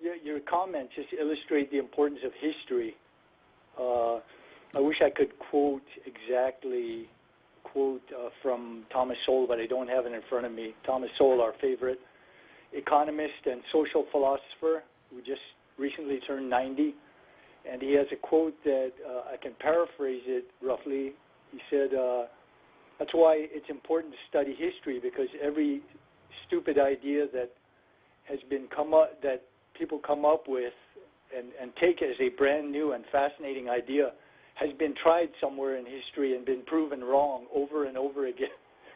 [SPEAKER 21] Your comments just illustrate the importance of history. I wish I could quote from Thomas Sowell, but I don't have it in front of me. Thomas Sowell, our favorite economist and social philosopher, who just recently turned 90, and he has a quote that I can paraphrase it roughly. He said, "That's why it's important to study history, because every stupid idea that people come up with and take as a brand new and fascinating idea has been tried somewhere in history and been proven wrong over and over again,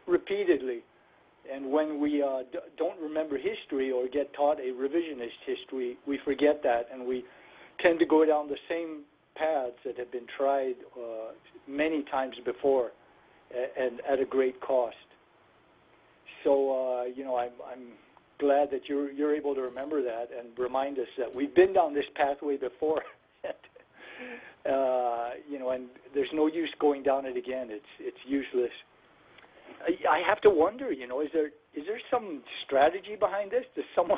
[SPEAKER 21] repeatedly. And when we don't remember history or get taught a revisionist history, we forget that, and we tend to go down the same paths that have been tried many times before and at a great cost. So, I'm glad that you're able to remember that and remind us that we've been down this pathway before. And there's no use going down it again. It's useless. I have to wonder, is there some strategy behind this? Does some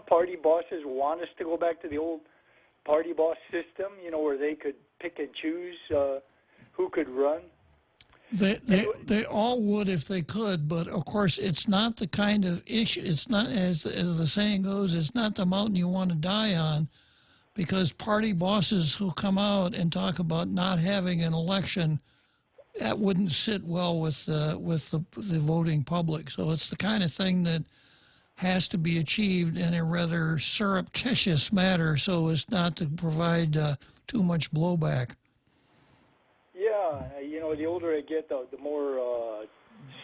[SPEAKER 21] party bosses want us to go back to the old party boss system, where they could pick and choose who could run?
[SPEAKER 14] They all would if they could, but of course it's not the kind of issue. It's not, as the saying goes, it's not the mountain you want to die on, because party bosses who come out and talk about not having an election, that wouldn't sit well with the voting public. So it's the kind of thing that has to be achieved in a rather surreptitious manner, so as not to provide too much blowback.
[SPEAKER 21] Yeah, the older I get, the more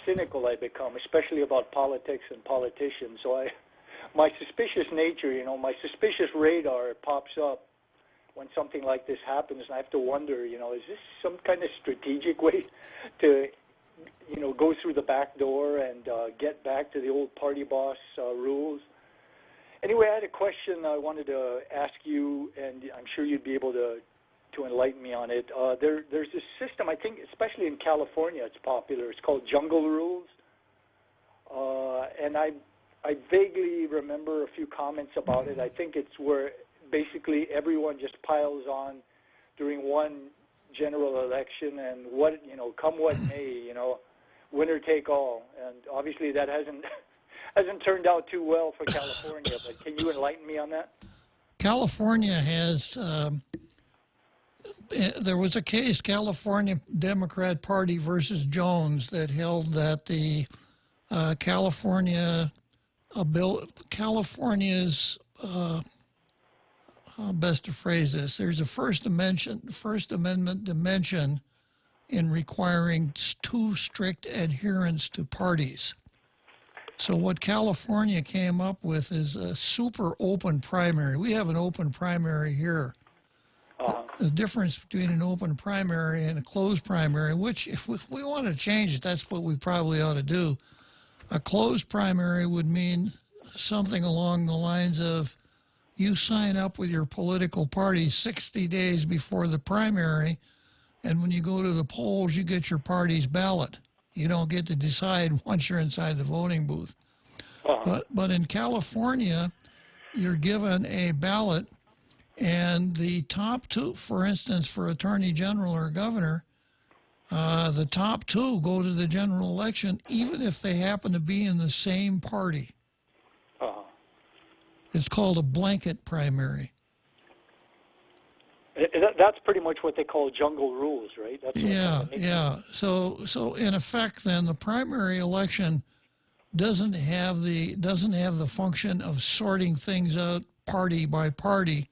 [SPEAKER 21] cynical I become, especially about politics and politicians. So my suspicious nature, my suspicious radar pops up when something like this happens, and I have to wonder, is this some kind of strategic way to, go through the back door and get back to the old party boss rules? Anyway, I had a question I wanted to ask you, and I'm sure you'd be able to enlighten me on it. There's this system, I think, especially in California, it's popular. It's called jungle rules. And I vaguely remember a few comments about it. I think it's where basically everyone just piles on during one general election, and come what may, winner take all. And obviously that hasn't turned out too well for California. But can you enlighten me on that?
[SPEAKER 14] California has. There was a case, California Democrat Party versus Jones, that held that the California's how best to phrase this? There's a First Amendment dimension in requiring too strict adherence to parties. So what California came up with is a super open primary. We have an open primary here. The difference between an open primary and a closed primary, which if we want to change it, that's what we probably ought to do. A closed primary would mean something along the lines of you sign up with your political party 60 days before the primary, and when you go to the polls, you get your party's ballot. You don't get to decide once you're inside the voting booth. But in California, you're given a ballot, and the top two, for instance, for attorney general or governor, the top two go to the general election, even if they happen to be in the same party. It's called a blanket primary.
[SPEAKER 21] That's pretty much what they call jungle rules, right? That's
[SPEAKER 14] Yeah. So in effect, then the primary election doesn't have the function of sorting things out party by party,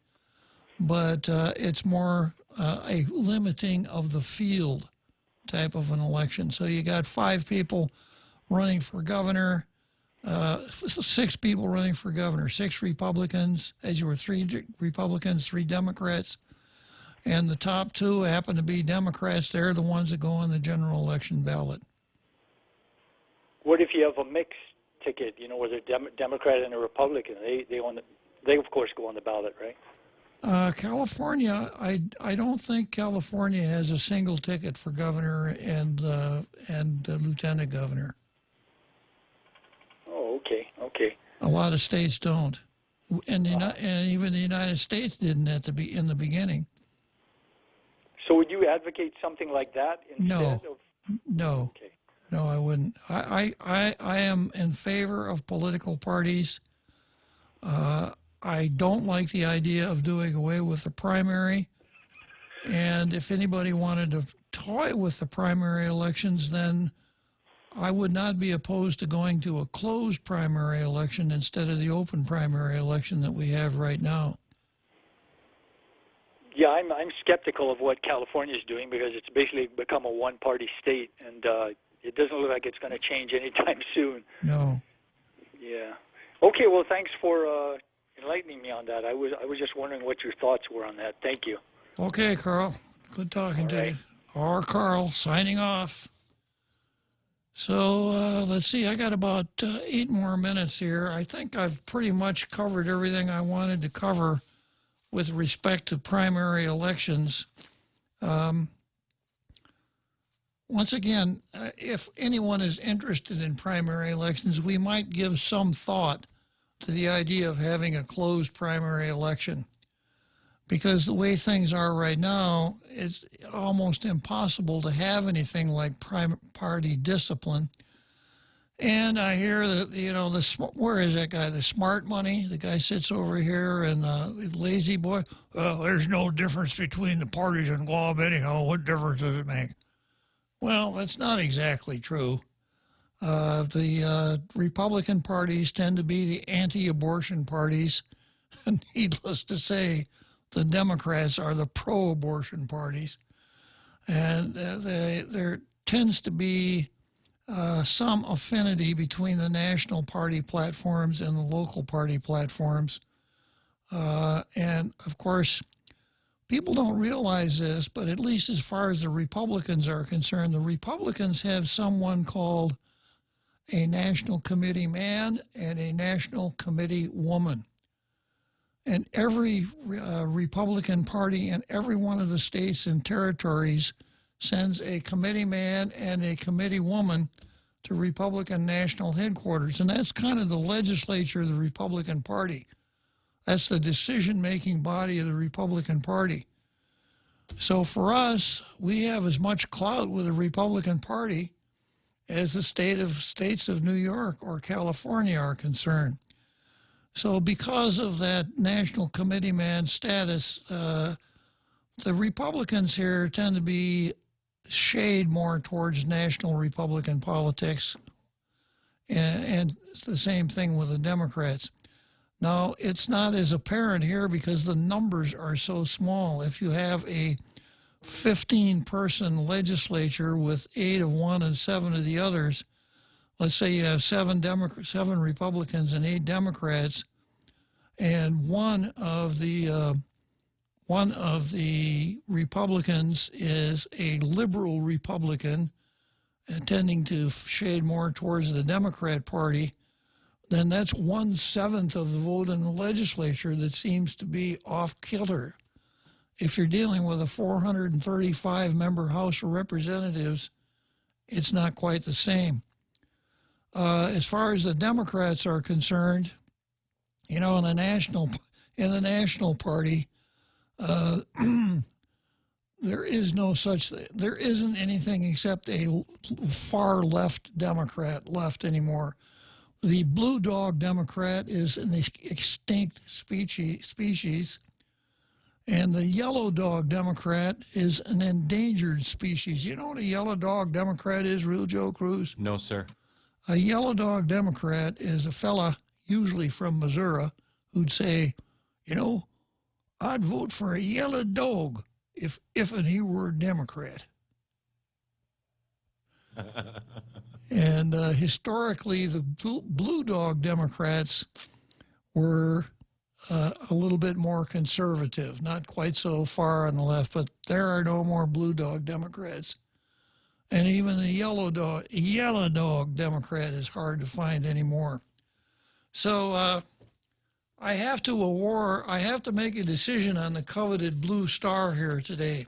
[SPEAKER 14] but it's more a limiting of the field type of an election. So you got 5 people running for governor, 6 people running for governor, 6 Republicans, as you were 3 Republicans, 3 Democrats, and the top 2 happen to be Democrats. They're the ones that go on the general election ballot.
[SPEAKER 21] What if you have a mixed ticket, where they're Democrat and a Republican? They of course go on the ballot, right?
[SPEAKER 14] California, I don't think California has a single ticket for governor and lieutenant governor.
[SPEAKER 21] Oh, okay.
[SPEAKER 14] A lot of states don't, and even the United States didn't in the beginning.
[SPEAKER 21] So would you advocate something like that instead of?
[SPEAKER 14] No.
[SPEAKER 21] Okay.
[SPEAKER 14] No, I wouldn't. I am in favor of political parties. I don't like the idea of doing away with the primary. And if anybody wanted to toy with the primary elections, then I would not be opposed to going to a closed primary election instead of the open primary election that we have right now.
[SPEAKER 21] Yeah, I'm skeptical of what California is doing because it's basically become a one-party state, and it doesn't look like it's going to change anytime soon.
[SPEAKER 14] No.
[SPEAKER 21] Yeah. Okay. Well, thanks for enlightening me on that. I was just wondering what your thoughts were on that. Thank you.
[SPEAKER 14] Okay, Carl. Good talking to you. Or Carl, signing off. So let's see. I got about 8 more minutes here. I think I've pretty much covered everything I wanted to cover with respect to primary elections. Once again, if anyone is interested in primary elections, we might give some thought to the idea of having a closed primary election. Because the way things are right now, it's almost impossible to have anything like party discipline. And I hear that, where is that guy? The smart money? The guy sits over here and lazy boy. Well, there's no difference between the parties in Guam anyhow. What difference does it make? Well, that's not exactly true. The Republican parties tend to be the anti-abortion parties. And needless to say, the Democrats are the pro-abortion parties. And there tends to be some affinity between the national party platforms and the local party platforms. And, of course, people don't realize this, but at least as far as the Republicans are concerned, the Republicans have someone called a National Committee man and a National Committee woman. And every Republican Party in every one of the states and territories sends a committee man and a committee woman to Republican national headquarters. And that's kind of the legislature of the Republican Party. That's the decision-making body of the Republican Party. So for us, we have as much clout with the Republican Party as the states of New York or California are concerned. So because of that national committee man status, the Republicans here tend to be shade more towards national Republican politics, and it's the same thing with the Democrats. Now, it's not as apparent here because the numbers are so small. If you have a 15-person legislature with 8 of one and 7 of the others, let's say you have 7 Republicans and 8 Democrats, and one of the Republicans is a liberal Republican, tending to shade more towards the Democrat Party, then that's 1/7 of the vote in the legislature that seems to be off kilter. If you're dealing with a 435-member House of Representatives, it's not quite the same. As far as the Democrats are concerned, you know, in the National Party, there is no such thing. There isn't anything except a far left Democrat left anymore. The blue dog Democrat is an extinct species, and the yellow dog Democrat is an endangered species. You know what a yellow dog Democrat is, Real Joe Cruz?
[SPEAKER 11] No, sir.
[SPEAKER 14] A yellow dog Democrat is a fella, usually from Missouri, who'd say, you know, I'd vote for a yellow dog if and he were a Democrat. And historically, the blue dog Democrats were a little bit more conservative, not quite so far on the left, but there are no more blue dog Democrats. And even the yellow dog Democrat is hard to find anymore. So I have to make a decision on the coveted blue star here today.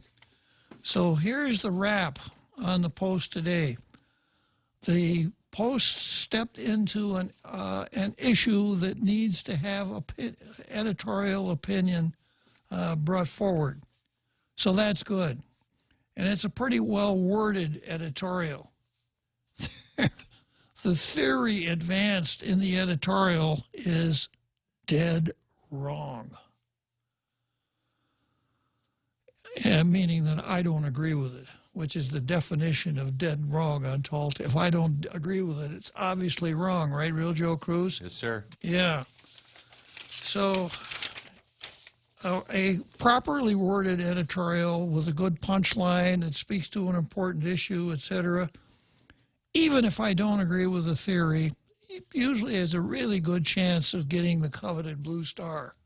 [SPEAKER 14] So here's the wrap on the Post today. The Post stepped into an issue that needs to have editorial opinion brought forward. So that's good. And it's a pretty well-worded editorial. The theory advanced in the editorial is dead wrong. Meaning that I don't agree with it, which is the definition of dead wrong on Tall Tales. If I don't agree with it, it's obviously wrong, right, Real Joe Cruz?
[SPEAKER 11] Yes, sir.
[SPEAKER 14] Yeah. So a properly worded editorial with a good punchline that speaks to an important issue, etc., even if I don't agree with the theory, it usually has a really good chance of getting the coveted blue star,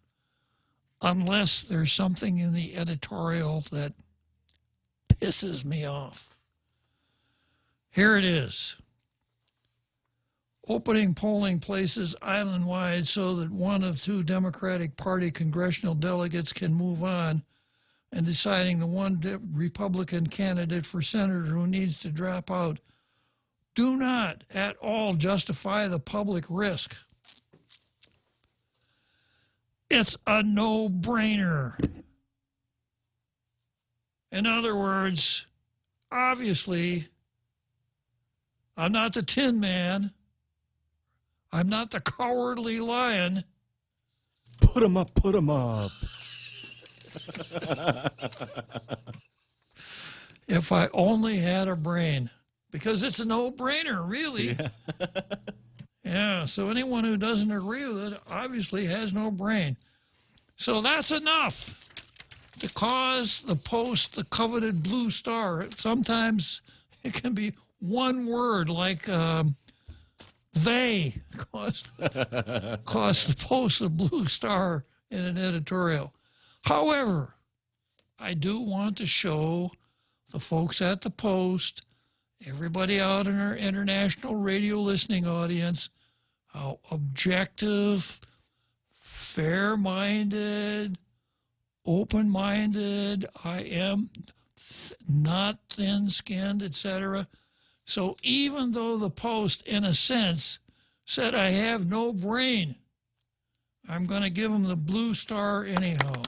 [SPEAKER 14] unless there's something in the editorial that pisses me off. Here it is. Opening polling places island-wide so that one of 2 Democratic Party congressional delegates can move on, and deciding the one Republican candidate for senator who needs to drop out do not at all justify the public risk. It's a no-brainer. In other words, obviously, I'm not the Tin Man. I'm not the Cowardly Lion.
[SPEAKER 13] Put 'em up, put 'em up.
[SPEAKER 14] If I only had a brain. Because it's a no-brainer, really.
[SPEAKER 11] Yeah.
[SPEAKER 14] Yeah, so anyone who doesn't agree with it obviously has no brain. So that's enough to cause the Post the coveted blue star. Sometimes it can be one word like they cost the Post a blue star in an editorial. However, I do want to show the folks at the Post, everybody out in our international radio listening audience, how objective, fair-minded, open-minded I am, not thin-skinned, etc. So even though the Post, in a sense, said I have no brain, I'm going to give them the blue star anyhow.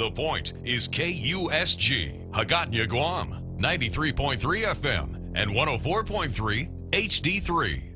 [SPEAKER 4] The Point is KUSG, Hagåtña, Guam, 93.3 FM and 104.3 HD3.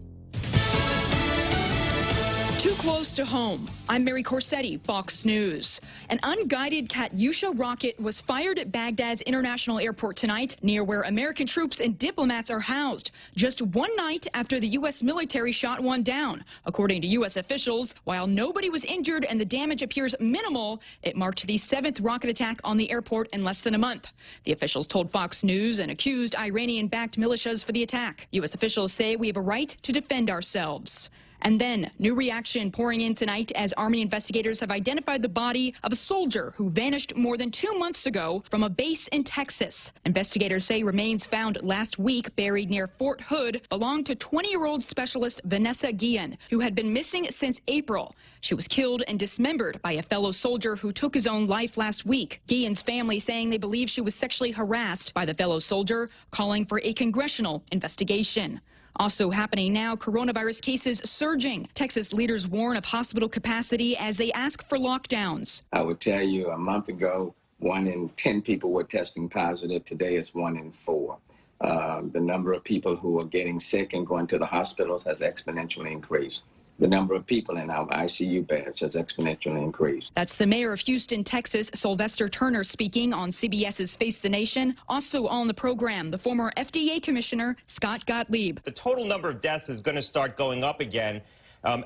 [SPEAKER 2] Too close to home. I'm Mary Corsetti, Fox News. An unguided Katyusha rocket was fired at Baghdad's International Airport tonight, near where American troops and diplomats are housed, just one night after the U.S. military shot one down. According to U.S. officials, while nobody was injured and the damage appears minimal, it marked the 7th rocket attack on the airport in less than a month. The officials told Fox News and accused Iranian-backed militias for the attack. U.S. officials say we have a right to defend ourselves. And then, new reaction pouring in tonight as Army investigators have identified the body of a soldier who vanished more than 2 months ago from a base in Texas. Investigators say remains found last week buried near Fort Hood belonged to 20-year-old specialist Vanessa Guillen, who had been missing since April. She was killed and dismembered by a fellow soldier who took his own life last week. Guillen's family saying they believe she was sexually harassed by the fellow soldier, calling for a congressional investigation. Also happening now, coronavirus cases surging. Texas leaders warn of hospital capacity as they ask for lockdowns.
[SPEAKER 22] I would tell you a month ago, 1 in 10 people were testing positive. Today it's 1 in 4. The number of people who are getting sick and going to the hospitals has exponentially increased. The number of people in our ICU beds has exponentially increased.
[SPEAKER 2] That's the mayor of Houston, Texas, Sylvester Turner, speaking on CBS's Face the Nation. Also on the program, the former FDA commissioner, Scott Gottlieb.
[SPEAKER 23] The total number of deaths is going to start going up again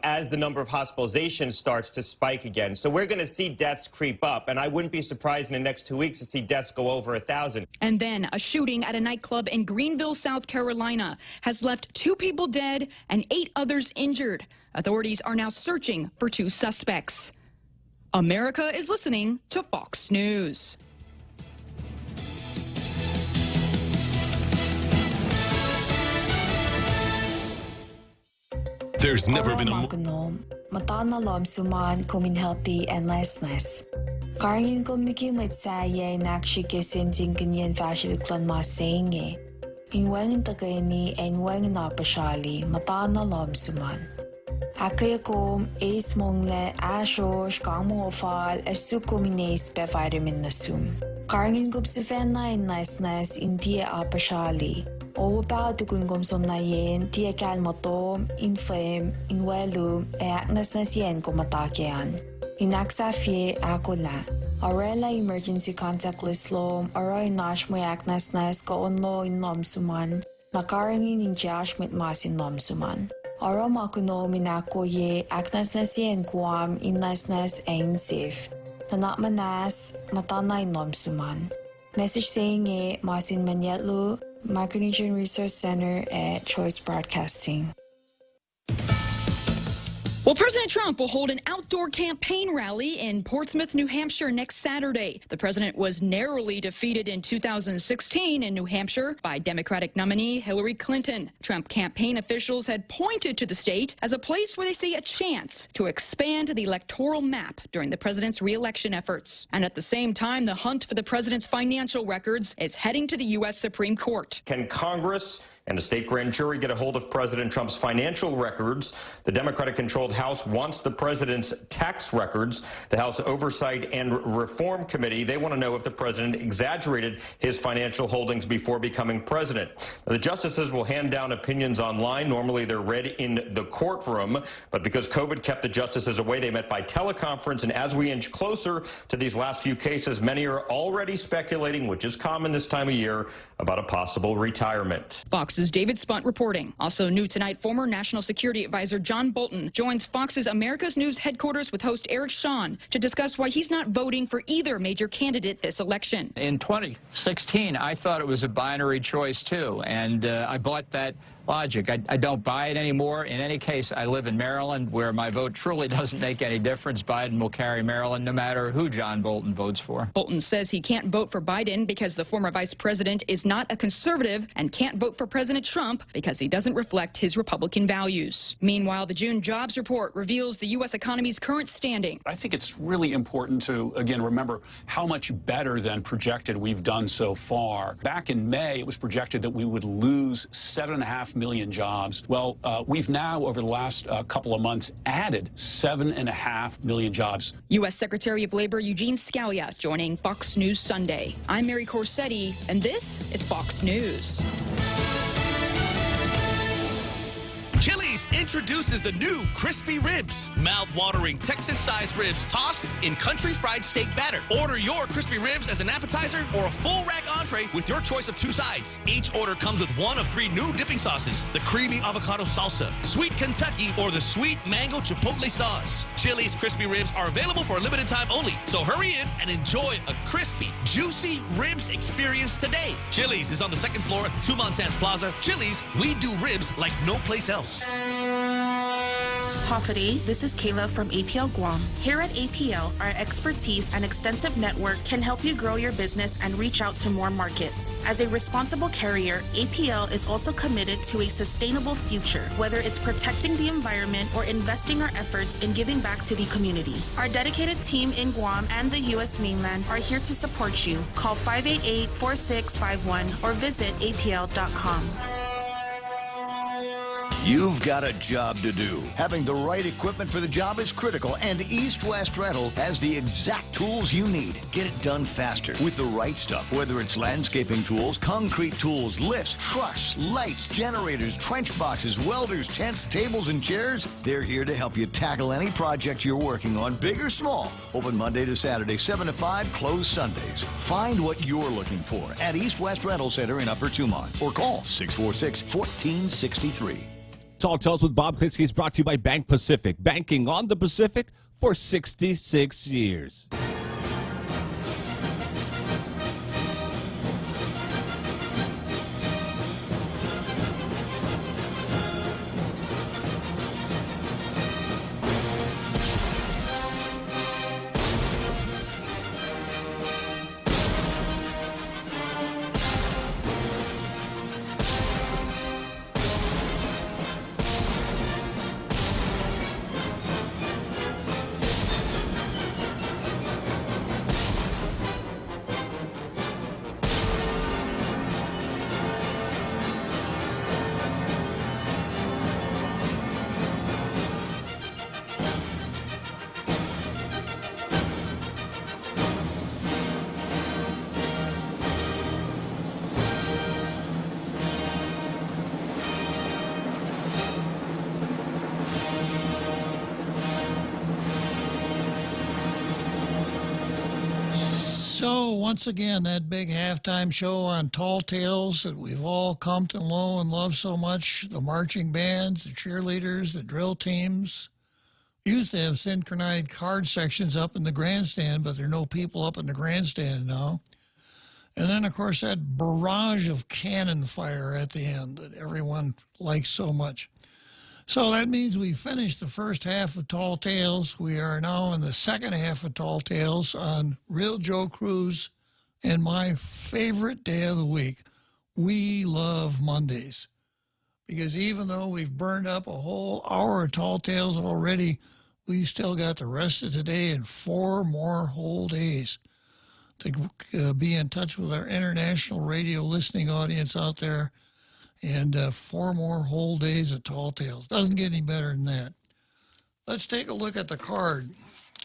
[SPEAKER 23] as the number of hospitalizations starts to spike again. So we're going to see deaths creep up, and I wouldn't be surprised in the next 2 weeks to see deaths go over 1,000.
[SPEAKER 2] And then a shooting at a nightclub in Greenville, South Carolina, has left 2 people dead and 8 others injured. Authorities are now searching for 2 suspects. America is listening to Fox News.
[SPEAKER 4] There's never been a
[SPEAKER 7] Matana lom suman kumin healthy and lessness. Karingin kumniki mitsaye nakshike sinjing kinyan fashil klan masenge. Inwang takayani and wang napashali matana lom suman. Akayakom ace mongle ashosh kamofal esukumines be vitamin nasum. Karingin gubsifena in lessness in dia apashali. Overpowered to Gungom Nayen, Tia Calmoto, Infame, Inwelu, Eaknas Nasien Komatakian. Inaksafie Akola. Arela emergency contact list lom, Aroy Nash Moyaknas Nas Koonlo in Lomsuman, Nakarangin in Josh mit Masin Lomsuman. Aro Makuno Minakoye, Aknas Nasien Guam, in Nasnas Ain Safe. Tanakmanas, Matana in Lomsuman. Message saying Masin Manyetlu, Micronesian Research Center at Choice Broadcasting.
[SPEAKER 2] Well, President Trump will hold an outdoor campaign rally in Portsmouth, New Hampshire next Saturday. The president was narrowly defeated in 2016 in New Hampshire by Democratic nominee Hillary Clinton. Trump campaign officials had pointed to the state as a place where they see a chance to expand the electoral map during the president's re-election efforts. And at the same time, the hunt for the president's financial records is heading to the U.S. Supreme Court.
[SPEAKER 24] Can Congress and a state grand jury get a hold of President Trump's financial records? The Democratic-controlled House wants the president's tax records. The House Oversight and Reform Committee, they want to know if the president exaggerated his financial holdings before becoming president. Now, the justices will hand down opinions online. Normally, they're read in the courtroom, but because COVID kept the justices away, they met by teleconference. And as we inch closer to these last few cases, many are already speculating, which is common this time of year, about a possible retirement.
[SPEAKER 2] Fox's David Spunt reporting. Also new tonight, former National Security Advisor John Bolton joins Fox's America's News headquarters with host Eric Shawn to discuss why he's not voting for either major candidate this election.
[SPEAKER 25] In 2016, I thought it was a binary choice, too, and I bought that logic. I don't buy it anymore. In any case, I live in Maryland, where my vote truly doesn't make any difference. Biden will carry Maryland no matter who John Bolton votes for.
[SPEAKER 2] Bolton says he can't vote for Biden because the former vice president is not a conservative and can't vote for President Trump because he doesn't reflect his Republican values. Meanwhile, the June jobs report reveals the U.S. economy's current standing.
[SPEAKER 5] I think it's really important to, again, remember how much better than projected we've done so far. Back in May, it was projected that we would lose 7.5 million jobs. Well, we've now, over the last couple of months, added 7.5 million jobs.
[SPEAKER 2] U.S. Secretary of Labor Eugene Scalia joining Fox News Sunday. I'm Mary Corsetti, and this is Fox News.
[SPEAKER 3] Chili's introduces the new crispy ribs. Mouth-watering Texas-sized ribs tossed in country fried steak batter. Order your crispy ribs as an appetizer or a full rack entree with your choice of 2 sides. Each order comes with one of 3 new dipping sauces: the creamy avocado salsa, sweet Kentucky, or the sweet mango chipotle sauce. Chili's crispy ribs are available for a limited time only, so hurry in and enjoy a crispy, juicy ribs experience today. Chili's is on the 2nd floor at the Tumon Sands Plaza. Chili's, we do ribs like no place else.
[SPEAKER 6] Hofady, this is Kayla from APL Guam. Here at APL, our expertise and extensive network can help you grow your business and reach out to more markets. As a responsible carrier, APL is also committed to a sustainable future, whether it's protecting the environment or investing our efforts in giving back to the community. Our dedicated team in Guam and the U.S. mainland are here to support you. Call 588-4651 or visit apl.com.
[SPEAKER 12] You've got a job to do. Having the right equipment for the job is critical, and East West Rental has the exact tools you need. Get it done faster with the right stuff, whether it's landscaping tools, concrete tools, lifts, trucks, lights, generators, trench boxes, welders, tents, tables, and chairs. They're here to help you tackle any project you're working on, big or small. Open Monday to Saturday, 7 to 5, closed Sundays. Find what you're looking for at East West Rental Center in Upper Tumon or call 646-1463.
[SPEAKER 13] Tall Tales with Bob Klitzkie is brought to you by Bank Pacific, banking on the Pacific for 66 years.
[SPEAKER 14] So, once again, that big halftime show on Tall Tales that we've all come to know and love so much, the marching bands, the cheerleaders, the drill teams. We used to have synchronized card sections up in the grandstand, but there are no people up in the grandstand now. And then, of course, that barrage of cannon fire at the end that everyone likes so much. So that means we finished the first half of Tall Tales. We are now in the second half of Tall Tales on Real Joe Cruz and my favorite day of the week. We love Mondays because even though we've burned up a whole hour of Tall Tales already, we still got the rest of today and 4 more whole days to be in touch with our international radio listening audience out there. And 4 more whole days of Tall Tales. Doesn't get any better than that. Let's take a look at the card.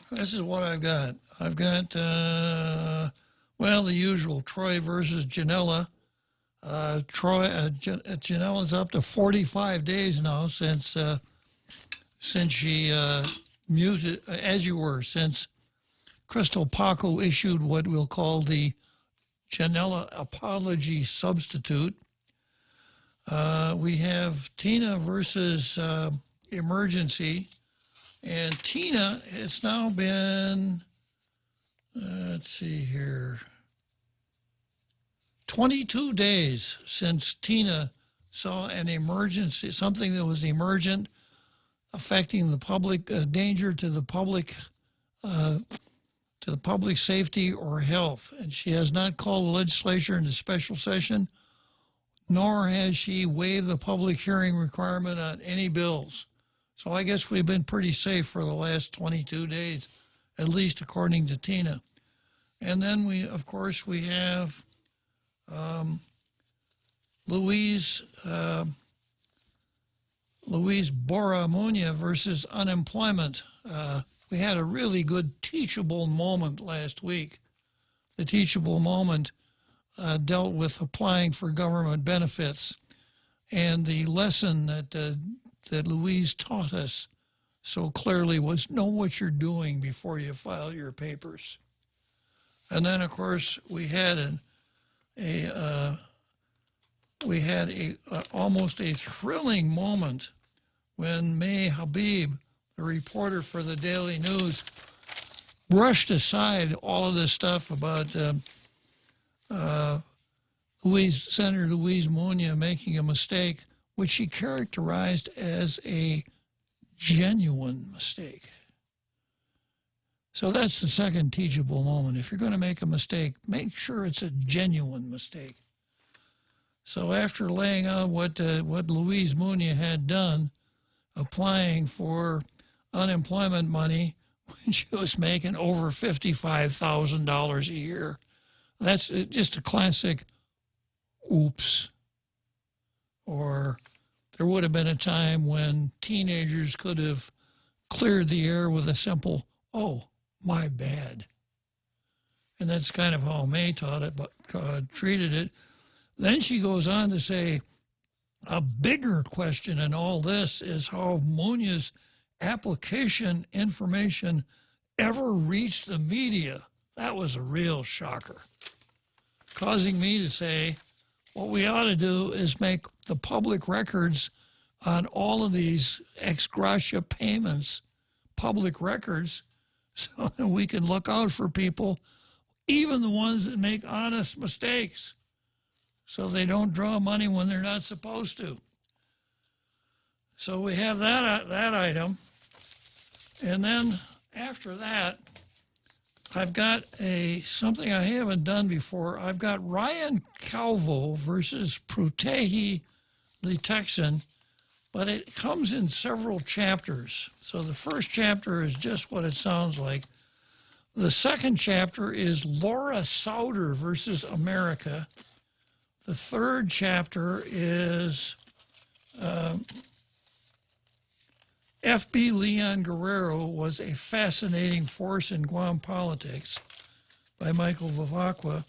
[SPEAKER 14] This is what I've got. I've got, well, the usual Troy versus Janela. Janela's up to 45 days now since she muted, as you were, since Crystal Paco issued what we'll call the Janela apology substitute. We have Tina versus Emergency. And Tina, it's now been, let's see here, 22 days since Tina saw an emergency, something that was emergent, affecting the public, danger to the public safety or health. And she has not called the legislature into special session, nor has she waived the public hearing requirement on any bills. So I guess we've been pretty safe for the last 22 days, at least according to Tina. And then we, of course, we have Louise Luis Borra versus unemployment. We had a really good teachable moment last week. The teachable moment dealt with applying for government benefits, and the lesson that Louise taught us so clearly was know what you're doing before you file your papers. And then, of course, we had almost a thrilling moment when May Habib, the reporter for the Daily News, brushed aside all of this stuff about Senator Louise Muñoz making a mistake, which she characterized as a genuine mistake. So that's the second teachable moment. If you're going to make a mistake, make sure it's a genuine mistake. So after laying out what Louise Muñoz had done, applying for unemployment money when she was making over $55,000 a year, that's just a classic oops. Or there would have been a time when teenagers could have cleared the air with a simple, oh, my bad. And that's kind of how May taught it, but treated it. Then she goes on to say, a bigger question in all this is how Muñoz's application information ever reached the media. That was a real shocker, causing me to say, what we ought to do is make the public records on all of these ex gratia payments public records so that we can look out for people, even the ones that make honest mistakes, so they don't draw money when they're not supposed to. So we have that item. And then after that, I've got something I haven't done before. I've got Ryan Calvo versus Prutehi Texan, but it comes in several chapters. So the first chapter is just what it sounds like. The second chapter is Laura Sauder versus America. The third chapter is F.B. Leon Guerrero was a fascinating force in Guam politics by Michael Vivacqua.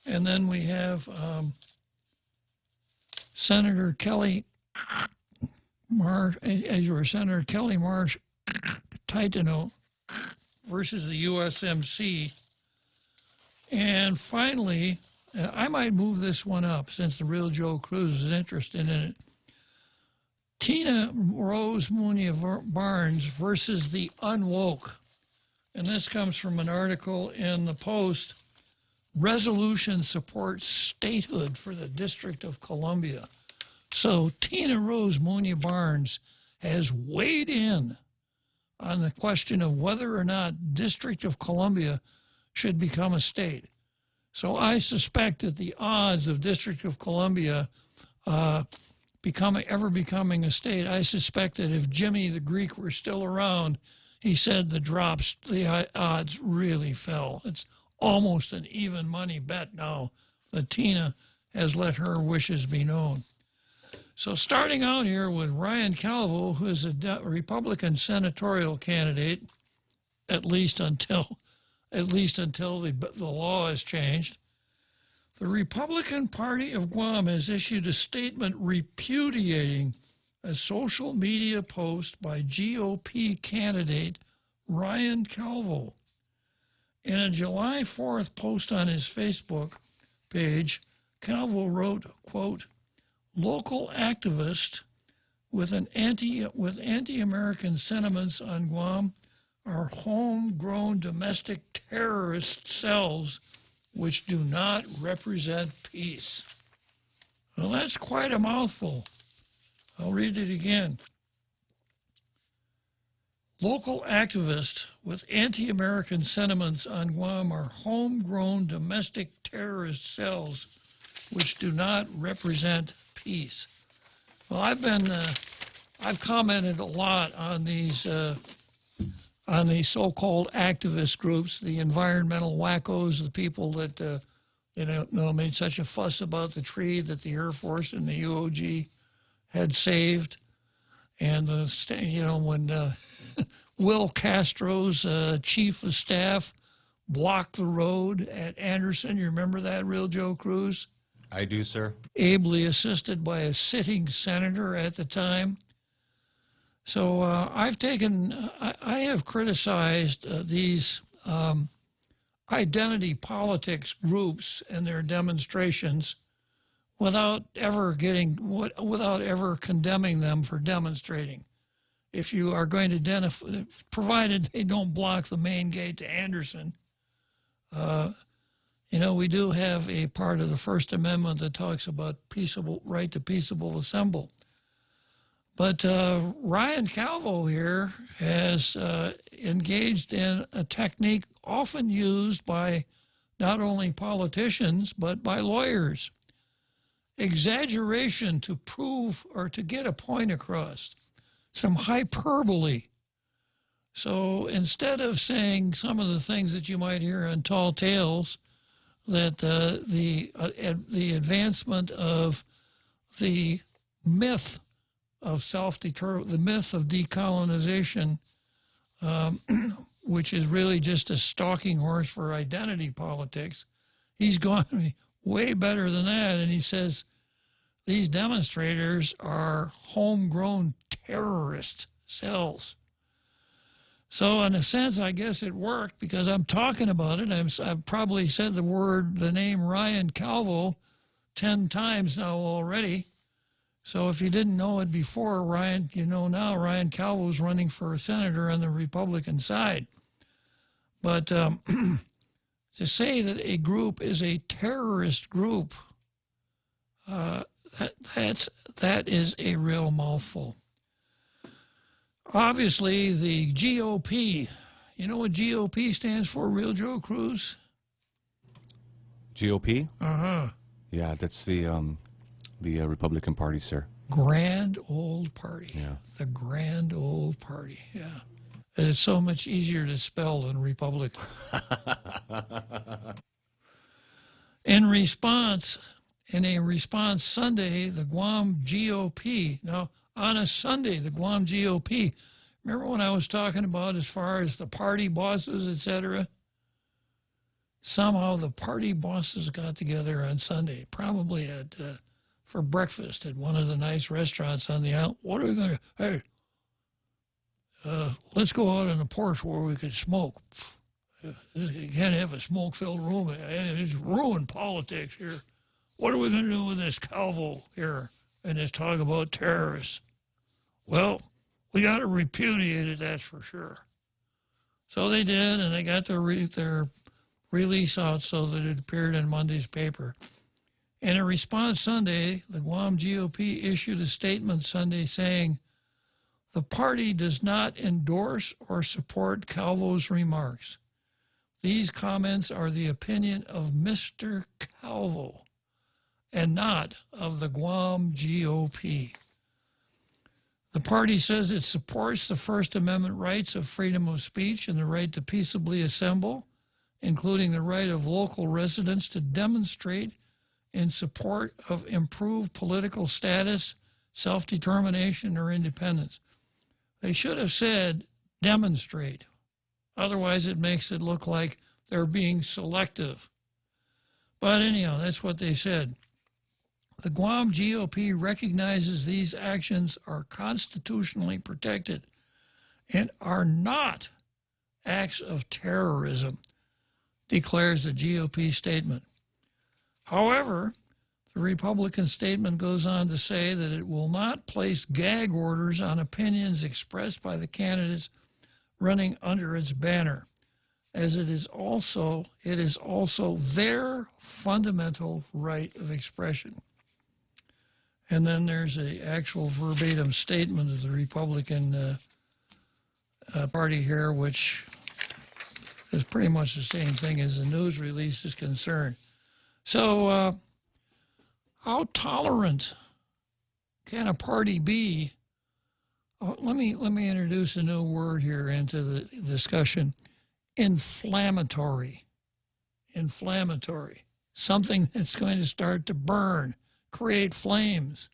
[SPEAKER 14] And then we have Senator Kelly Marsh, Senator Kelly Marsh Titano versus the USMC. And finally, I might move this one up since the real Joe Cruz is interested in it. Tina Rose Muñoz Barnes versus the Unwoke. And this comes from an article in the Post. Resolution supports statehood for the District of Columbia. So Tina Rose Muñoz Barnes has weighed in on the question of whether or not District of Columbia should become a state. So I suspect that the odds of District of Columbia becoming a state, I suspect that if Jimmy the Greek were still around, he said the odds really fell. It's almost an even money bet now that Tina has let her wishes be known. So starting out here with Ryan Calvo, who is a Republican senatorial candidate, at least until the law is changed. The Republican Party of Guam has issued a statement repudiating a social media post by GOP candidate Ryan Calvo. In a July 4th post on his Facebook page, Calvo wrote, quote, local activist with anti-American sentiments on Guam are homegrown domestic terrorist cells which do not represent peace. Well, that's quite a mouthful. I'll read it again. Local activists with anti-American sentiments on Guam are homegrown domestic terrorist cells which do not represent peace. Well, I've commented a lot on these so-called activist groups, the environmental wackos, the people that made such a fuss about the tree that the Air Force and the UOG had saved. And, when Will Castro's chief of staff blocked the road at Anderson, you remember that, Real Joe Cruz?
[SPEAKER 13] I do, sir.
[SPEAKER 14] Ably assisted by a sitting senator at the time. So I have criticized these identity politics groups and their demonstrations without ever condemning them for demonstrating. If you are going to identify, provided they don't block the main gate to Anderson, we do have a part of the First Amendment that talks about right to peaceable assembly. But Ryan Calvo here has engaged in a technique often used by not only politicians, but by lawyers. Exaggeration to prove or to get a point across. Some hyperbole. So instead of saying some of the things that you might hear on Tall Tales, that the advancement of the myth of the myth of decolonization, which is really just a stalking horse for identity politics, he's gone way better than that, and he says these demonstrators are homegrown terrorist cells. So in a sense, I guess it worked because I'm talking about it. I've probably said the name Ryan Calvo 10 times now already. So if you didn't know it before, Ryan, you know now, Ryan Calvo is running for a senator on the Republican side. But to say that a group is a terrorist group, that is a real mouthful. Obviously, the GOP, you know what GOP stands for, Real Joe Cruz?
[SPEAKER 13] GOP?
[SPEAKER 14] Uh-huh.
[SPEAKER 13] Yeah, that's the Republican Party, sir.
[SPEAKER 14] Grand Old Party.
[SPEAKER 13] Yeah.
[SPEAKER 14] The Grand Old Party, yeah. And it's so much easier to spell than Republican. In a response Sunday, the Guam GOP, now on a Sunday, the Guam GOP, remember when I was talking about as far as the party bosses, etc.? Somehow the party bosses got together on Sunday, probably for breakfast at one of the nice restaurants on the island. What are we going to, let's go out on the porch where we could smoke. You can't have a smoke-filled room. It's ruined politics here. What are we going to do with this Calvo here and this talk about terrorists? Well, we got to repudiate it, that's for sure. So they did, and they got their release out so that it appeared in Monday's paper. In a response Sunday, the Guam GOP issued a statement Sunday saying, the party does not endorse or support Calvo's remarks. These comments are the opinion of Mr. Calvo and not of the Guam GOP. The party says it supports the First Amendment rights of freedom of speech and the right to peaceably assemble, including the right of local residents to demonstrate in support of improved political status, self-determination, or independence. They should have said demonstrate. Otherwise, it makes it look like they're being selective. But anyhow, that's what they said. The Guam GOP recognizes these actions are constitutionally protected and are not acts of terrorism, declares the GOP statement. However, the Republican statement goes on to say that it will not place gag orders on opinions expressed by the candidates running under its banner, as it is also their fundamental right of expression. And then there's an actual verbatim statement of the Republican Party here, which is pretty much the same thing as the news release is concerned. So how tolerant can a party be? Let me introduce a new word here into the discussion. Inflammatory. Something that's going to start to burn, create flames.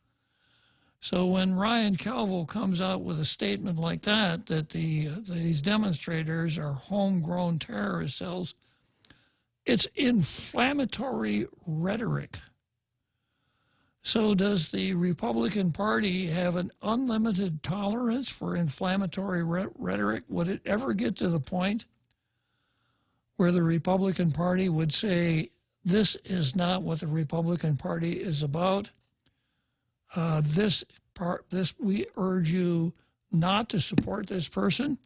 [SPEAKER 14] So when Ryan Calvo comes out with a statement like that, that these demonstrators are homegrown terrorist cells, it's inflammatory rhetoric. So does the Republican Party have an unlimited tolerance for inflammatory rhetoric? Would it ever get to the point where the Republican Party would say, this is not what the Republican Party is about? We urge you not to support this person.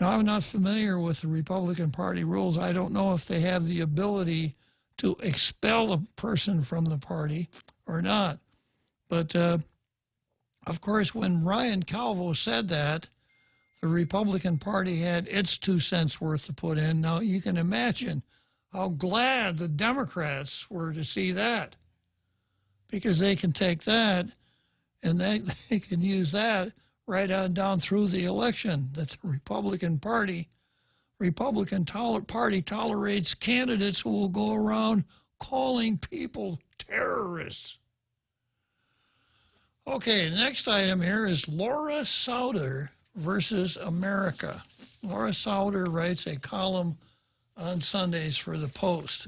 [SPEAKER 14] Now, I'm not familiar with the Republican Party rules. I don't know if they have the ability to expel a person from the party or not. But, of course, when Ryan Calvo said that, the Republican Party had its 2 cents worth to put in. Now, you can imagine how glad the Democrats were to see that, because they can take that and they can use that right on down through the election, that the Republican Party tolerates candidates who will go around calling people terrorists. Okay, the next item here is Laura Souter versus America. Laura Souter writes a column on Sundays for the Post.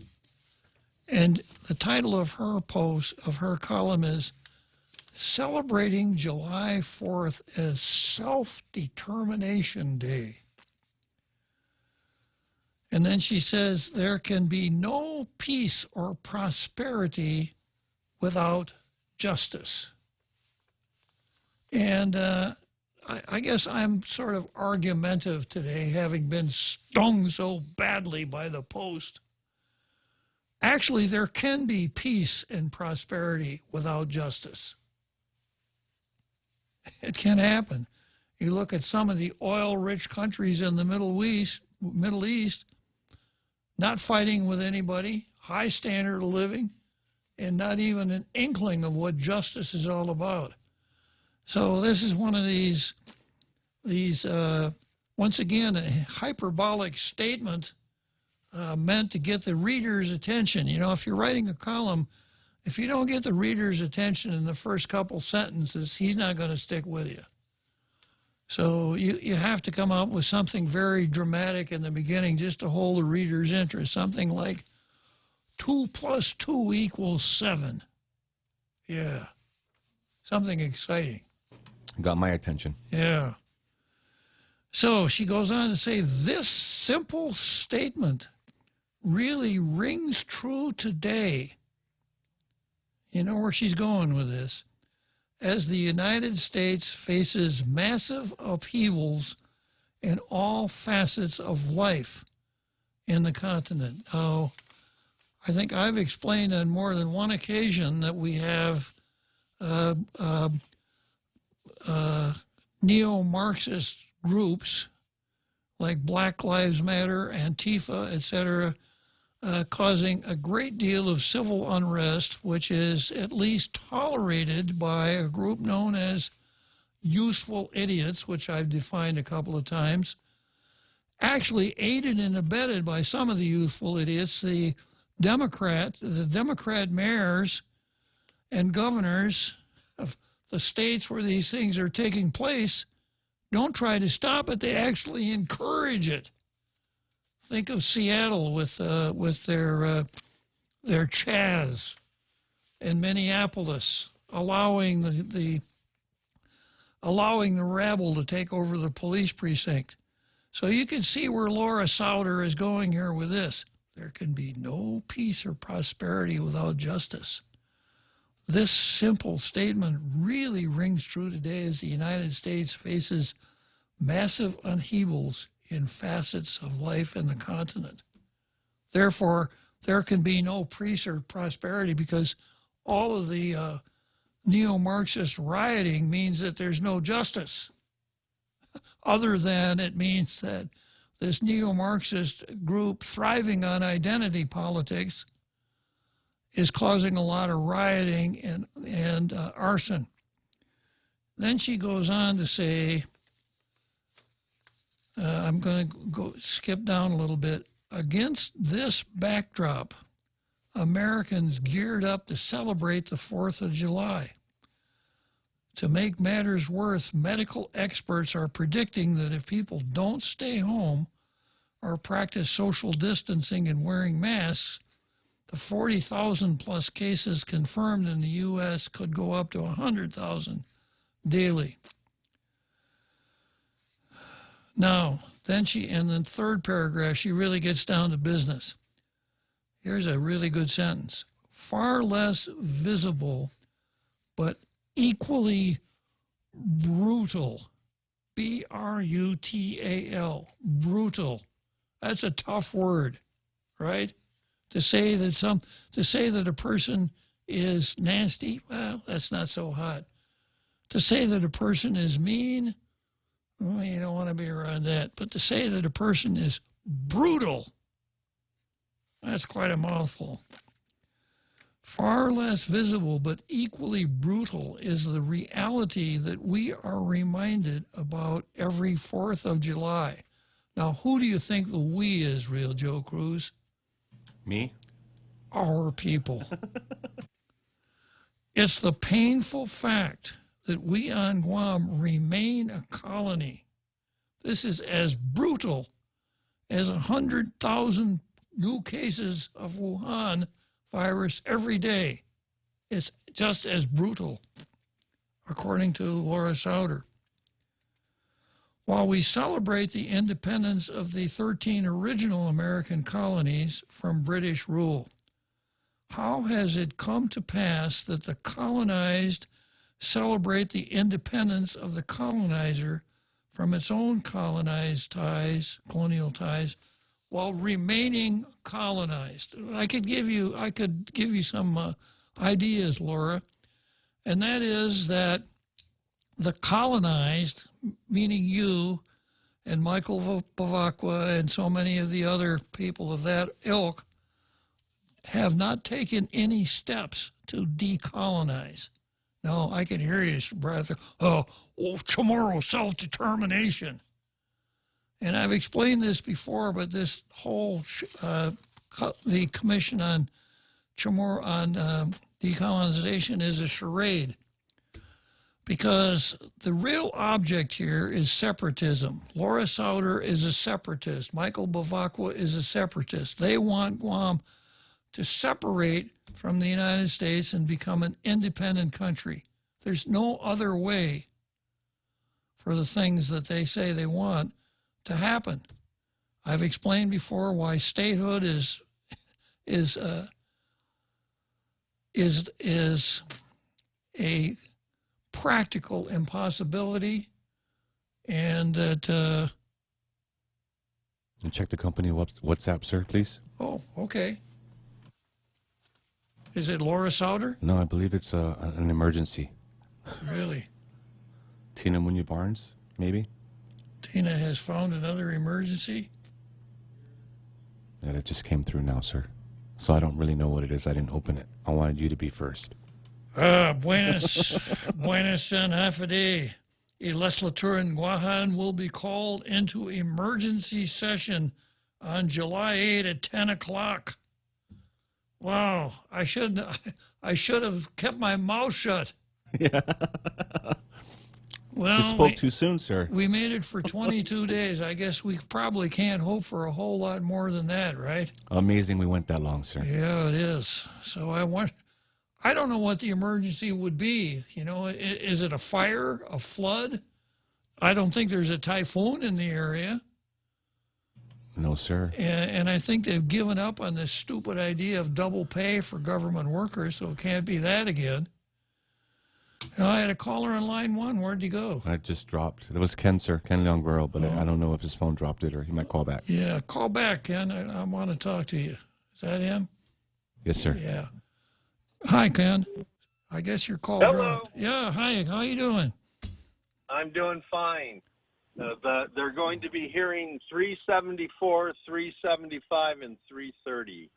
[SPEAKER 14] And the title of her column is Celebrating July 4th as Self-Determination Day. And then she says, there can be no peace or prosperity without justice. And I guess I'm sort of argumentative today, having been stung so badly by the Post. Actually, there can be peace and prosperity without justice. It can happen. You look at some of the oil-rich countries in the Middle East, not fighting with anybody, high standard of living, and not even an inkling of what justice is all about. So this is one of these once again, a hyperbolic statement meant to get the reader's attention. You know, if you're writing a column, if you don't get the reader's attention in the first couple sentences, he's not going to stick with you. So you have to come up with something very dramatic in the beginning just to hold the reader's interest. Something like 2 + 2 = 7. Yeah. Something exciting.
[SPEAKER 13] Got my attention.
[SPEAKER 14] Yeah. So she goes on to say, this simple statement really rings true today. You know where she's going with this. As the United States faces massive upheavals in all facets of life in the continent. Now, I think I've explained on more than one occasion that we have neo-Marxist groups like Black Lives Matter, Antifa, etc., causing a great deal of civil unrest, which is at least tolerated by a group known as useful idiots, which I've defined a couple of times, actually aided and abetted by some of the youthful idiots, the Democrat mayors and governors of the states where these things are taking place. Don't try to stop it, they actually encourage it. Think of Seattle with their Chaz, and Minneapolis allowing the rabble to take over the police precinct. So you can see where Laura Souter is going here with this. There can be no peace or prosperity without justice. This simple statement really rings true today as the United States faces massive upheavals in facets of life in the continent. Therefore, there can be no peace or prosperity because all of the neo-Marxist rioting means that there's no justice, other than it means that this neo-Marxist group thriving on identity politics is causing a lot of rioting and arson. Then she goes on to say, I'm going to skip down a little bit. Against this backdrop, Americans geared up to celebrate the 4th of July. To make matters worse, medical experts are predicting that if people don't stay home or practice social distancing and wearing masks, the 40,000 plus cases confirmed in the U.S. could go up to 100,000 daily. Now, then in the third paragraph, she really gets down to business. Here's a really good sentence. Far less visible, but equally brutal. B-R-U-T-A-L. Brutal. That's a tough word, right? To say that a person is nasty, well, that's not so hot. To say that a person is mean, well, you don't want to be around that. But to say that a person is brutal, that's quite a mouthful. Far less visible but equally brutal is the reality that we are reminded about every 4th of July. Now, who do you think the we is, Real Joe Cruz?
[SPEAKER 13] Me?
[SPEAKER 14] Our people. It's the painful fact that we on Guam remain a colony. This is as brutal as 100,000 new cases of Wuhan virus every day. It's just as brutal, according to Laura Sauter. While we celebrate the independence of the 13 original American colonies from British rule, how has it come to pass that the colonized celebrate the independence of the colonizer from its own colonized ties, colonial ties, while remaining colonized? I could give you some ideas, Laura, and that is that the colonized, meaning you and Michael Bavacqua and so many of the other people of that ilk, have not taken any steps to decolonize. No, I can hear you, brother. Tomorrow, self-determination. And I've explained this before, but this whole the Commission on Decolonization is a charade, because the real object here is separatism. Laura Sauter is a separatist. Michael Bavacqua is a separatist. They want Guam to separate from the United States and become an independent country. There's no other way for the things that they say they want to happen. I've explained before why statehood is a practical impossibility, and that.
[SPEAKER 13] And check the company WhatsApp, sir, please.
[SPEAKER 14] Oh, okay. Is it Laura Sauter?
[SPEAKER 13] No, I believe it's an emergency.
[SPEAKER 14] Really?
[SPEAKER 13] Tina Munoz Barnes, maybe?
[SPEAKER 14] Tina has found another emergency?
[SPEAKER 13] Yeah, it just came through now, sir. So I don't really know what it is. I didn't open it. I wanted you to be first.
[SPEAKER 14] Buenas San Hafide. A legislature in Guahan will be called into emergency session on July 8 at 10 o'clock. Wow, I should have kept my mouth shut.
[SPEAKER 13] Yeah.
[SPEAKER 14] Well,
[SPEAKER 13] you spoke too soon, sir.
[SPEAKER 14] We made it for 22 days. I guess we probably can't hope for a whole lot more than that, right?
[SPEAKER 13] Amazing we went that long, sir.
[SPEAKER 14] Yeah, it is. So I don't know what the emergency would be. You know, is it a fire, a flood? I don't think there's a typhoon in the area.
[SPEAKER 13] No, sir.
[SPEAKER 14] And I think they've given up on this stupid idea of double pay for government workers, so it can't be that again. I had a caller on line one. Where'd he go?
[SPEAKER 13] I just dropped. It was Ken, sir. Ken Leonguero, but I don't know if his phone dropped it or he might call back.
[SPEAKER 14] Yeah, call back, Ken. I want to talk to you. Is that him?
[SPEAKER 13] Yes, sir.
[SPEAKER 14] Yeah. Hi, Ken. I guess your call dropped. Yeah, hi. How you doing?
[SPEAKER 8] I'm doing fine. They're going to be hearing 374, 375, and 330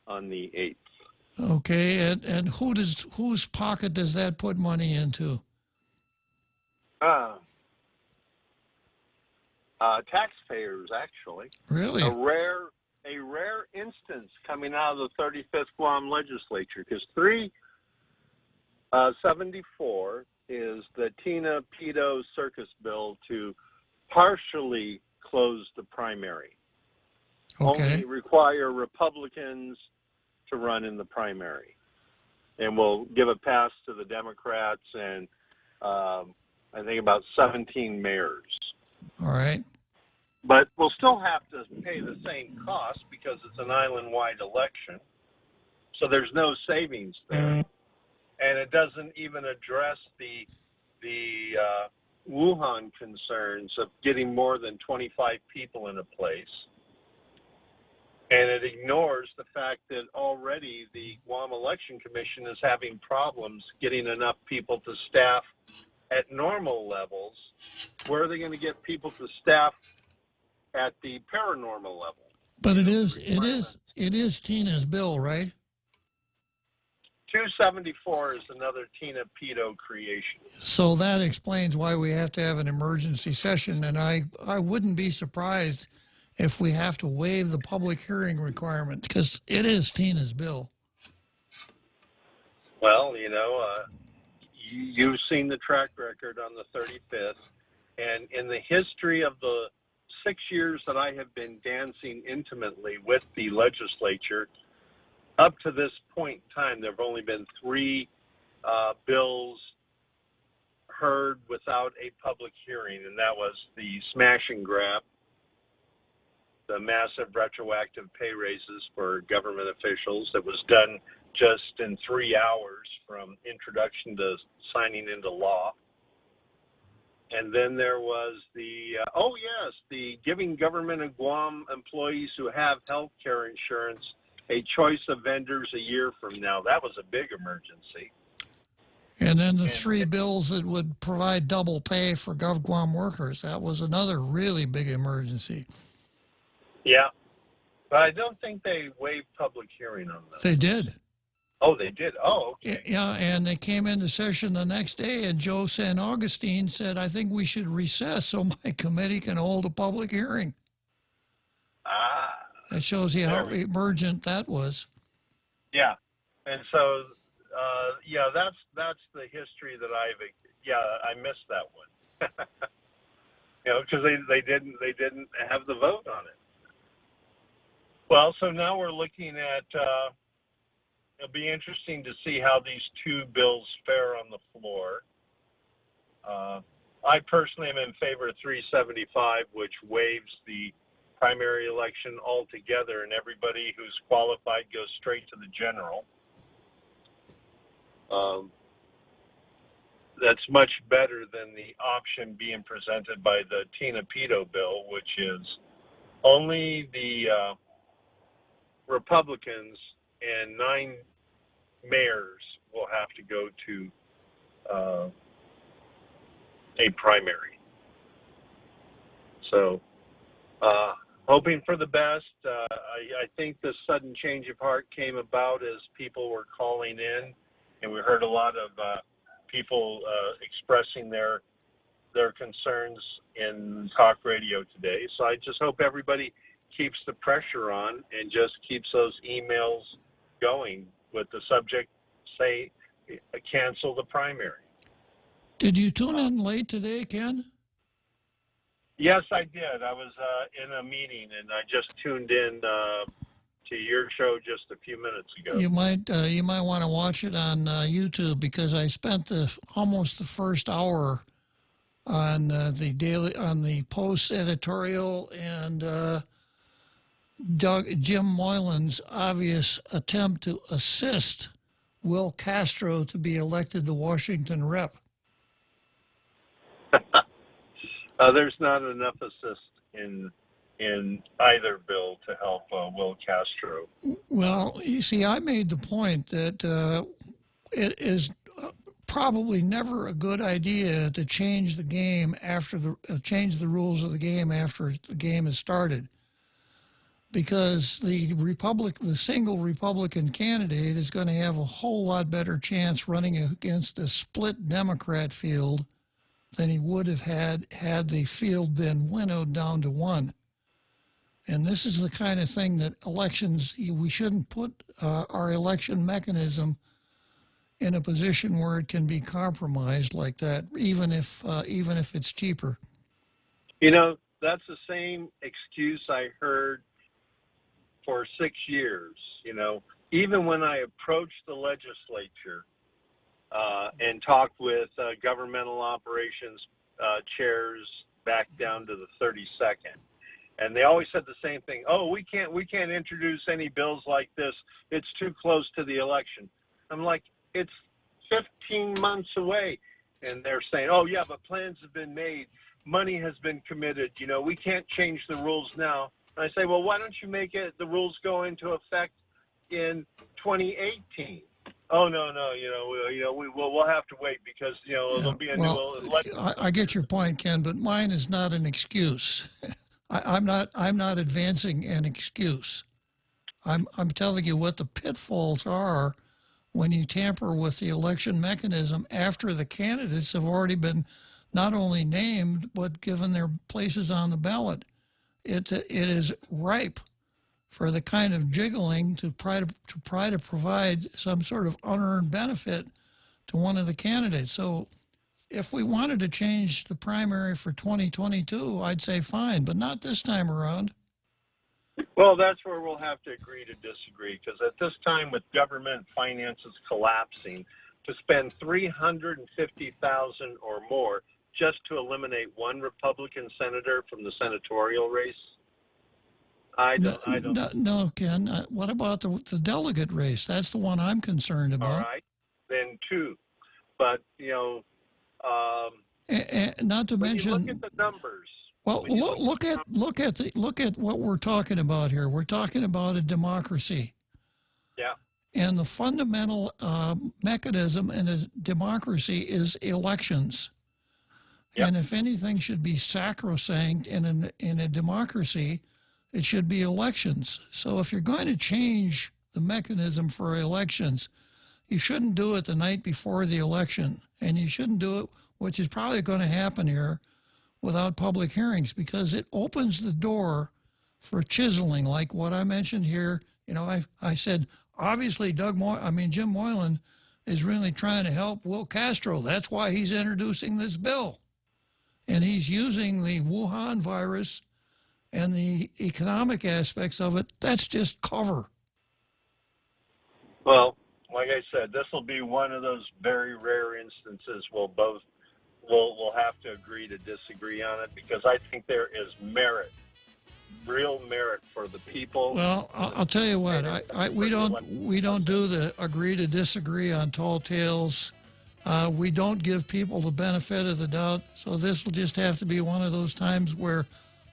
[SPEAKER 8] on the 8th.
[SPEAKER 14] Okay, and whose pocket does that put money into?
[SPEAKER 8] Taxpayers, actually.
[SPEAKER 14] Really?
[SPEAKER 8] A rare instance coming out of the 35th Guam legislature, because 374, is the Tina Pedo circus bill to partially close the primary.
[SPEAKER 14] Okay.
[SPEAKER 8] Only require Republicans to run in the primary. And we'll give a pass to the Democrats and I think about 17 mayors.
[SPEAKER 14] All right.
[SPEAKER 8] But we'll still have to pay the same cost because it's an island-wide election. So there's no savings there. And it doesn't even address the Wuhan concerns of getting more than 25 people in a place. And it ignores the fact that already the Guam Election Commission is having problems getting enough people to staff at normal levels. Where are they going to get people to staff at the paranormal level?
[SPEAKER 14] But it is Tina's bill, right?
[SPEAKER 8] 274 is another Tina Pedo creation.
[SPEAKER 14] So that explains why we have to have an emergency session, and I wouldn't be surprised if we have to waive the public hearing requirement, because it is Tina's bill.
[SPEAKER 8] Well, you've seen the track record on the 35th, and in the history of the 6 years that I have been dancing intimately with the legislature, up to this point in time, there have only been 3 bills heard without a public hearing, and that was the smash and grab, the massive retroactive pay raises for government officials that was done just in 3 hours from introduction to signing into law. And then there was the giving government and Guam employees who have health care insurance a choice of vendors a year from now. That was a big emergency.
[SPEAKER 14] And then the 3 bills that would provide double pay for GovGuam workers. That was another really big emergency.
[SPEAKER 8] Yeah. But I don't think they waived public hearing on those.
[SPEAKER 14] They did.
[SPEAKER 8] Oh, they did? Oh, okay.
[SPEAKER 14] Yeah, and they came into session the next day, and Joe San Augustine said, I think we should recess so my committee can hold a public hearing. That shows you how emergent that was.
[SPEAKER 8] Yeah. And so, that's the history that I missed that one. Because they didn't have the vote on it. Well, so now we're looking at, it'll be interesting to see how these 2 bills fare on the floor. I personally am in favor of 375, which waives the primary election altogether, and everybody who's qualified goes straight to the general. That's much better than the option being presented by the Tina Pedo bill, which is only the Republicans and 9 mayors will have to go to a primary. So, hoping for the best. I think this sudden change of heart came about as people were calling in, and we heard a lot of people expressing their concerns in talk radio today. So I just hope everybody keeps the pressure on and just keeps those emails going with the subject, say, cancel the primary.
[SPEAKER 14] Did you tune in late today, Ken?
[SPEAKER 8] Yes, I did. I was in a meeting, and I just tuned in to your show just a few minutes ago.
[SPEAKER 14] You might want to watch it on YouTube, because I spent almost the first hour on the Post editorial and Jim Moylan's obvious attempt to assist Will Castro to be elected the Washington rep.
[SPEAKER 8] There's not enough assist in either bill to help Will Castro.
[SPEAKER 14] Well, you see, I made the point that it is probably never a good idea to change the game change the rules of the game after the game has started, because the single Republican candidate is going to have a whole lot better chance running against a split Democrat field than he would have had the field been winnowed down to 1. And this is the kind of thing that we shouldn't put our election mechanism in a position where it can be compromised like that, even if it's cheaper.
[SPEAKER 8] You know, that's the same excuse I heard for 6 years. You know, even when I approached the legislature and talked with governmental operations chairs back down to the 32nd, and they always said the same thing. Oh, we can't introduce any bills like this. It's too close to the election. I'm like, it's 15 months away. And they're saying, oh, yeah, but plans have been made. Money has been committed. You know, we can't change the rules now. And I say, well, why don't you make the rules go into effect in 2018? Oh, no, we'll have to wait because, you know, there'll be a new election.
[SPEAKER 14] I get your point, Ken, but mine is not an excuse. I'm not advancing an excuse. I'm telling you what the pitfalls are when you tamper with the election mechanism after the candidates have already been not only named but given their places on the ballot. It is ripe for the kind of jiggling to try to provide some sort of unearned benefit to one of the candidates. So if we wanted to change the primary for 2022, I'd say fine, but not this time around.
[SPEAKER 8] Well, that's where we'll have to agree to disagree, because at this time, with government finances collapsing, to spend $350,000 or more just to eliminate one Republican senator from the senatorial race, I don't.
[SPEAKER 14] No, Ken. What about the delegate race? That's the one I'm concerned about.
[SPEAKER 8] All right, then two, but you know,
[SPEAKER 14] not to mention.
[SPEAKER 8] You look at the numbers.
[SPEAKER 14] Well, look at what we're talking about here. We're talking about a democracy.
[SPEAKER 8] Yeah.
[SPEAKER 14] And the fundamental mechanism in a democracy is elections. Yep. And if anything should be sacrosanct in a democracy, it should be elections. So if you're going to change the mechanism for elections, you shouldn't do it the night before the election. And you shouldn't do it, which is probably going to happen here, without public hearings, because it opens the door for chiseling, like what I mentioned here. You know, I said, obviously Jim Moylan is really trying to help Will Castro. That's why he's introducing this bill. And he's using the Wuhan virus and the economic aspects of it. That's just cover.
[SPEAKER 8] Well, like I said, this will be one of those very rare instances we'll have to agree to disagree on it, because I think there is merit, real merit for the people.
[SPEAKER 14] Well, I'll tell you what, we don't do the agree to disagree on Tall Tales. We don't give people the benefit of the doubt. So this will just have to be one of those times where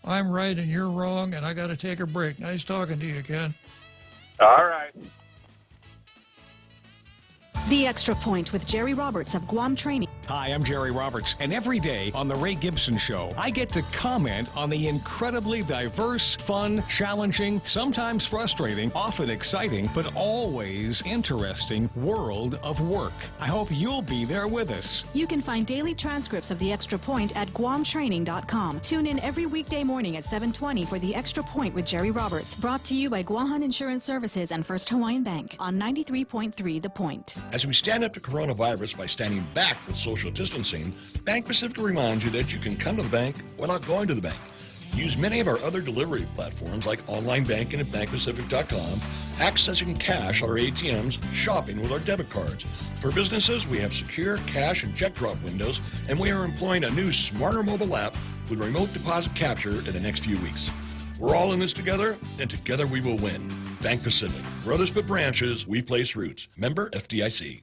[SPEAKER 14] I'm right and you're wrong, and I got to take a break. Nice talking to you, Ken.
[SPEAKER 8] All right.
[SPEAKER 1] The Extra Point with Jerry Roberts of Guam Training.
[SPEAKER 9] Hi, I'm Jerry Roberts, and every day on The Ray Gibson Show, I get to comment on the incredibly diverse, fun, challenging, sometimes frustrating, often exciting, but always interesting world of work. I hope you'll be there with us.
[SPEAKER 1] You can find daily transcripts of The Extra Point at GuamTraining.com. Tune in every weekday morning at 7:20 for The Extra Point with Jerry Roberts, brought to you by Guahan Insurance Services and First Hawaiian Bank on 93.3 The Point.
[SPEAKER 19] As we stand up to coronavirus by standing back with social distancing, Bank Pacific reminds you that you can come to the bank without going to the bank. Use many of our other delivery platforms like online banking at bankpacific.com, accessing cash at our ATMs, shopping with our debit cards. For businesses, we have secure cash and check drop windows, and we are employing a new smarter mobile app with remote deposit capture in the next few weeks. We're all in this together, and together we will win. Bank Pacific. Where others put branches, we place roots. Member FDIC.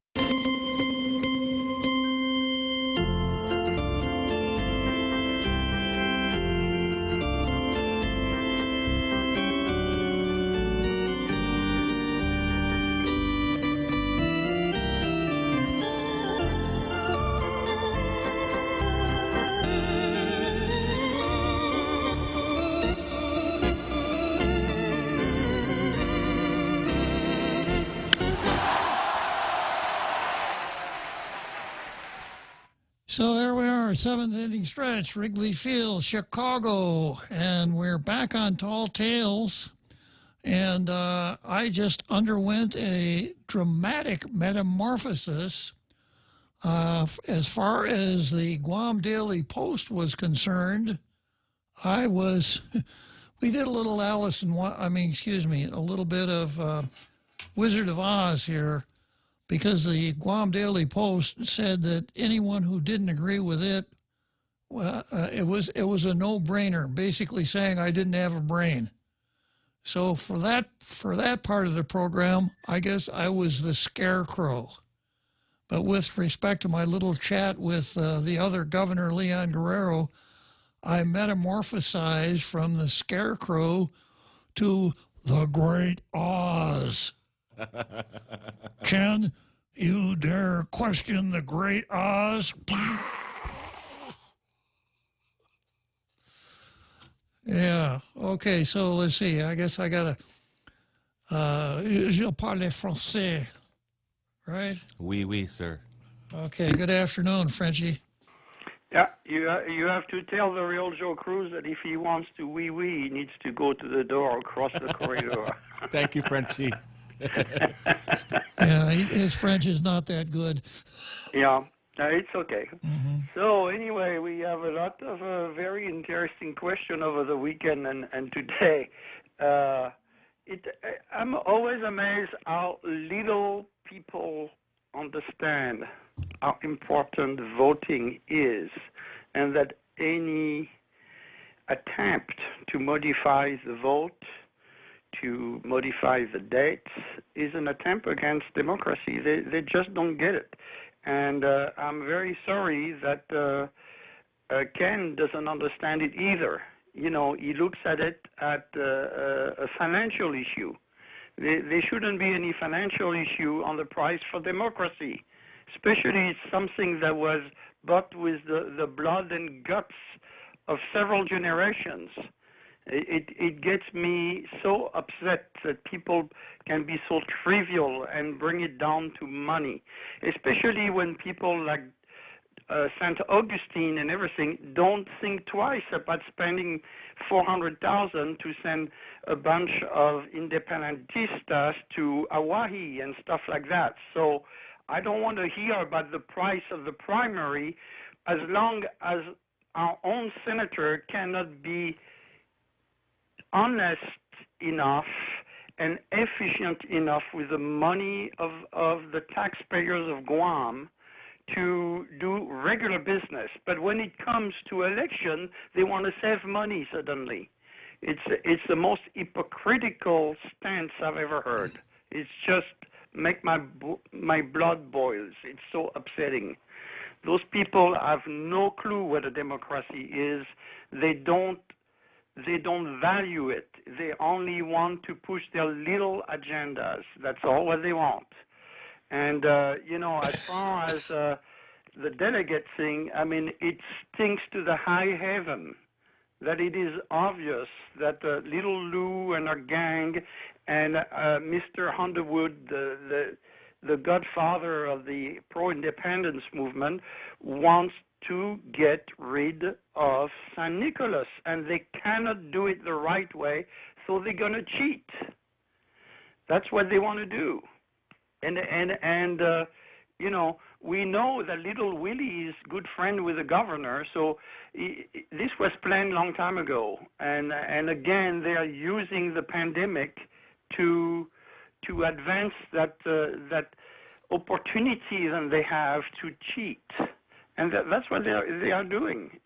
[SPEAKER 14] So there we are, seventh inning stretch, Wrigley Field, Chicago, and we're back on Tall Tales. And I just underwent a dramatic metamorphosis. As far as the Guam Daily Post was concerned, we did a little a little bit of Wizard of Oz here, because the Guam Daily Post said that anyone who didn't agree with it, it was a no-brainer, basically saying I didn't have a brain. So for that part of the program, I guess I was the scarecrow. But with respect to my little chat with the other governor, Leon Guerrero, I metamorphosized from the scarecrow to the Great Oz. Can you dare question the Great Oz? Yeah. Okay. So let's see. I guess I gotta. Je parle français, right?
[SPEAKER 13] Oui, sir.
[SPEAKER 14] Okay. Good afternoon, Frenchie.
[SPEAKER 10] Yeah, you have to tell the real Joe Cruz that if he wants to wee, he needs to go to the door across the corridor.
[SPEAKER 13] Thank you, Frenchie.
[SPEAKER 14] Yeah, his French is not that good.
[SPEAKER 10] Yeah. It's okay.
[SPEAKER 14] Mm-hmm.
[SPEAKER 10] So anyway, we have a lot of very interesting question over the weekend and today. I'm always amazed how little people understand how important voting is, and that any attempt to modify the vote, to modify the dates, is an attempt against democracy. They just don't get it. And I'm very sorry that Ken doesn't understand it either. You know, he looks at it at a financial issue. There shouldn't be any financial issue on the price for democracy, especially it's something that was bought with the blood and guts of several generations. It gets me so upset that people can be so trivial and bring it down to money, especially when people like St. Augustine and everything don't think twice about spending $400,000 to send a bunch of independentistas to Hawaii and stuff like that. So I don't want to hear about the price of the primary as long as our own senator cannot be honest enough and efficient enough with the money of the taxpayers of Guam to do regular business. But when it comes to election, they want to save money suddenly. It's the most hypocritical stance I've ever heard. It's just make my blood boils. It's so upsetting. Those people have no clue what a democracy is. They don't value it. They only want to push their little agendas. That's all what they want. And, as far as the delegate thing, I mean, it stinks to the high heaven that it is obvious that Little Lou and her gang and Mr. Underwood, the godfather of the pro-independence movement, wants to get rid of San Nicolas, and they cannot do it the right way, so they're going to cheat. That's what they want to do. And we know that Little Willie is good friend with the governor, so this was planned long time ago. And again, they are using the pandemic to advance that opportunity that they have to cheat. And that's what they are doing.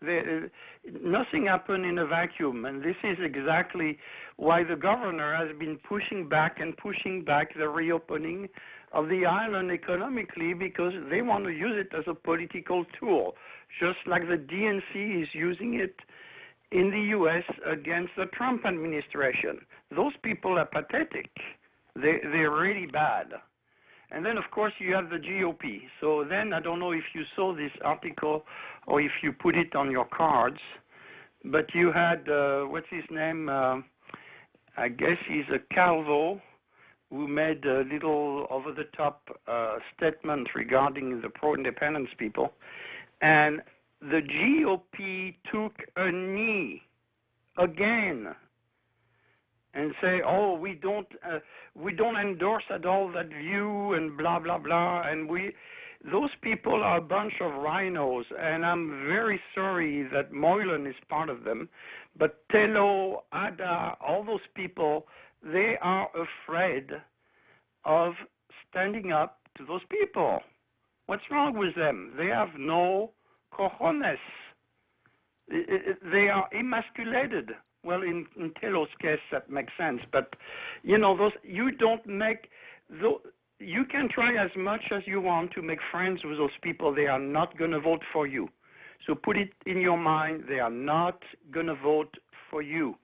[SPEAKER 10] Nothing happened in a vacuum, and this is exactly why the governor has been pushing back the reopening of the island economically, because they want to use it as a political tool, just like the DNC is using it in the U.S. against the Trump administration. Those people are pathetic. They're really bad. And then, of course, you have the GOP. So then I don't know if you saw this article or if you put it on your cards, but you had, what's his name? I guess he's a Calvo, who made a little over-the-top statement regarding the pro-independence people. And the GOP took a knee again and say, "Oh, we don't endorse at all that view," and blah blah blah, and those people are a bunch of rhinos, and I'm very sorry that Moylan is part of them, but Tello, Ada, all those people, they are afraid of standing up to those people. What's wrong with them? They have no cojones. They are emasculated. Well, in Tello's case, that makes sense. But, you know, you can try as much as you want to make friends with those people. They are not going to vote for you. So put it in your mind, they are not going to vote for you.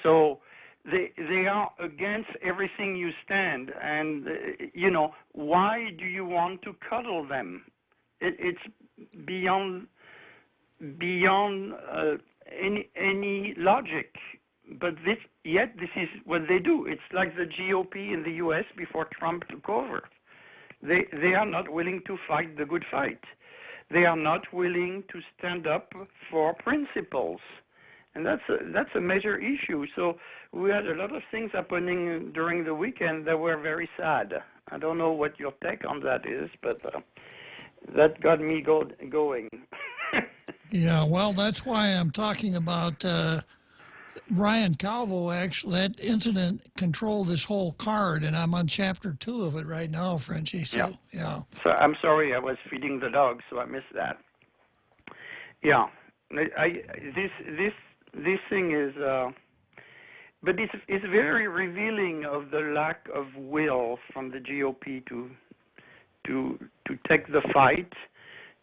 [SPEAKER 10] So they are against everything you stand. And, you know, why do you want to cuddle them? It's beyond any logic, but this is what they do. It's like the GOP in the U.S. before Trump took over. They are not willing to fight the good fight. They are not willing to stand up for principles, and that's a major issue. So we had a lot of things happening during the weekend that were very sad. I don't know what your take on that is, but that got me going.
[SPEAKER 14] Yeah, well, that's why I'm talking about Brian Calvo. Actually, that incident controlled this whole card, and I'm on chapter 2 of it right now, Frenchie. So, yeah.
[SPEAKER 10] So I'm sorry, I was feeding the dog, so I missed that. Yeah, this thing is, but it's very revealing of the lack of will from the GOP to take the fight,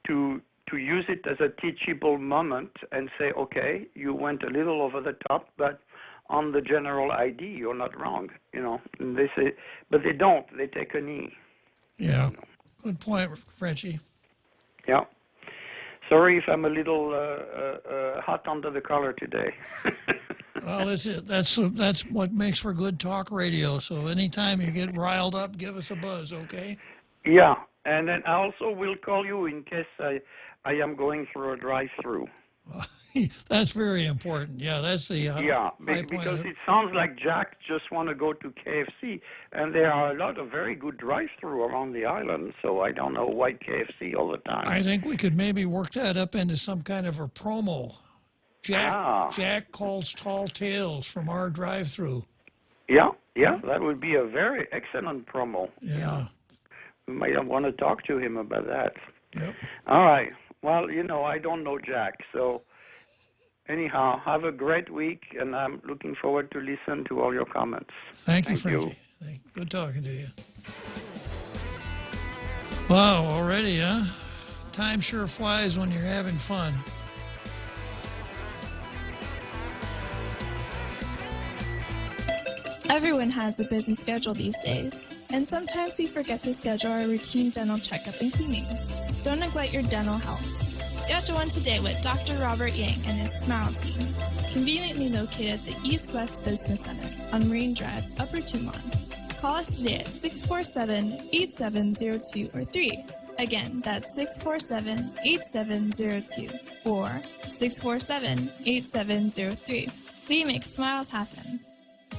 [SPEAKER 10] to use it as a teachable moment and say, okay, you went a little over the top, but on the general ID, you're not wrong, you know. And they say, but they don't. They take a knee.
[SPEAKER 14] Yeah, good point, Frenchie.
[SPEAKER 10] Yeah. Sorry if I'm a little hot under the collar today.
[SPEAKER 14] Well, that's what makes for good talk radio. So anytime you get riled up, give us a buzz, okay?
[SPEAKER 10] Yeah, and then I also will call you in case I am going through a drive-through.
[SPEAKER 14] That's very important. Yeah, that's the
[SPEAKER 10] because it sounds like Jack just want to go to KFC, and there are a lot of very good drive-through around the island. So I don't know why KFC all the time.
[SPEAKER 14] I think we could maybe work that up into some kind of a promo. Jack calls Tall Tales from our drive-through.
[SPEAKER 10] Yeah, that would be a very excellent promo.
[SPEAKER 14] Yeah.
[SPEAKER 10] We might want to talk to him about that.
[SPEAKER 14] Yep.
[SPEAKER 10] All right. Well, you know, I don't know Jack, so anyhow, have a great week, and I'm looking forward to listen to all your comments.
[SPEAKER 14] Thank you, Frankie. Good talking to you. Wow, already, huh? Time sure flies when you're having fun.
[SPEAKER 15] Everyone has a busy schedule these days, and sometimes we forget to schedule our routine dental checkup and cleaning. Don't neglect your dental health. Schedule one today with Dr. Robert Yang and his Smile Team, conveniently located at the East West Business Center on Marine Drive, Upper Tumon. Call us today at 647-8702 or 3. Again, that's 647-8702 or 647-8703. We make smiles happen.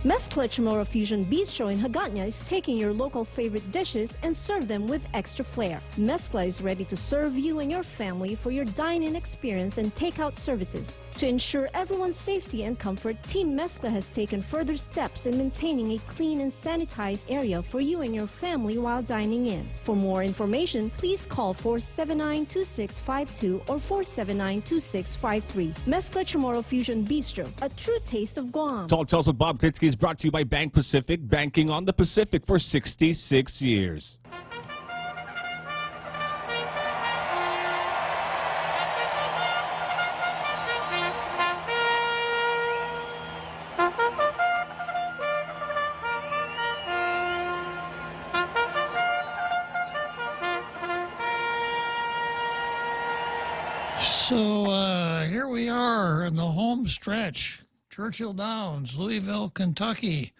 [SPEAKER 16] Mezcla Chamorro Fusion Bistro in Hagåtña is taking your local favorite dishes and serve them with extra flair. Mezcla is ready to serve you and your family for your dine-in experience and takeout services. To ensure everyone's safety and comfort, Team Mezcla has taken further steps in maintaining a clean and sanitized area for you and your family while dining in. For more information, please call 479-2652 or 479-2653. Mezcla Chamorro Fusion Bistro, a true taste of Guam.
[SPEAKER 13] Tall Tales with Bob Klitzkie is brought to you by Bank Pacific, banking on the Pacific for 66 years.
[SPEAKER 14] So here we are in the home stretch. Churchill Downs, Louisville, Kentucky.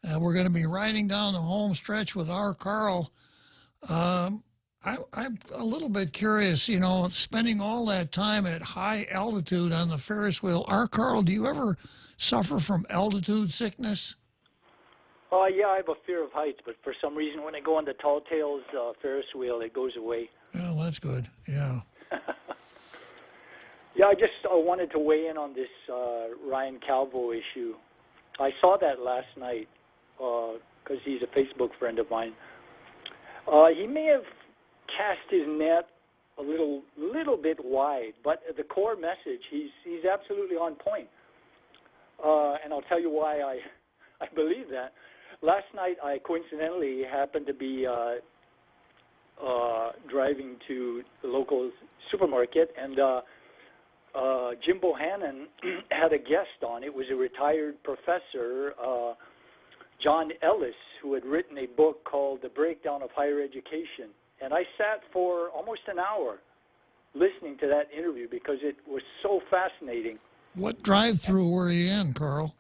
[SPEAKER 14] We're going to be riding down the home stretch with our Carl. I'm a little bit curious, you know, spending all that time at high altitude on the Ferris wheel. Carl, do you ever suffer from altitude sickness?
[SPEAKER 11] Yeah, I have a fear of heights, but for some reason when I go on the Tall Tales Ferris wheel, it goes away.
[SPEAKER 14] Oh, that's good. Yeah.
[SPEAKER 11] Yeah, I just wanted to weigh in on this Ryan Calvo issue. I saw that last night because he's a Facebook friend of mine. He may have cast his net a little bit wide, but the core message, he's absolutely on point. And I'll tell you why I believe that. Last night, I coincidentally happened to be driving to the local supermarket, and Jim Bohannon had a guest on. It was a retired professor, John Ellis, who had written a book called The Breakdown of Higher Education. And I sat for almost an hour listening to that interview because it was so fascinating.
[SPEAKER 14] What drive-through were you in, Carl?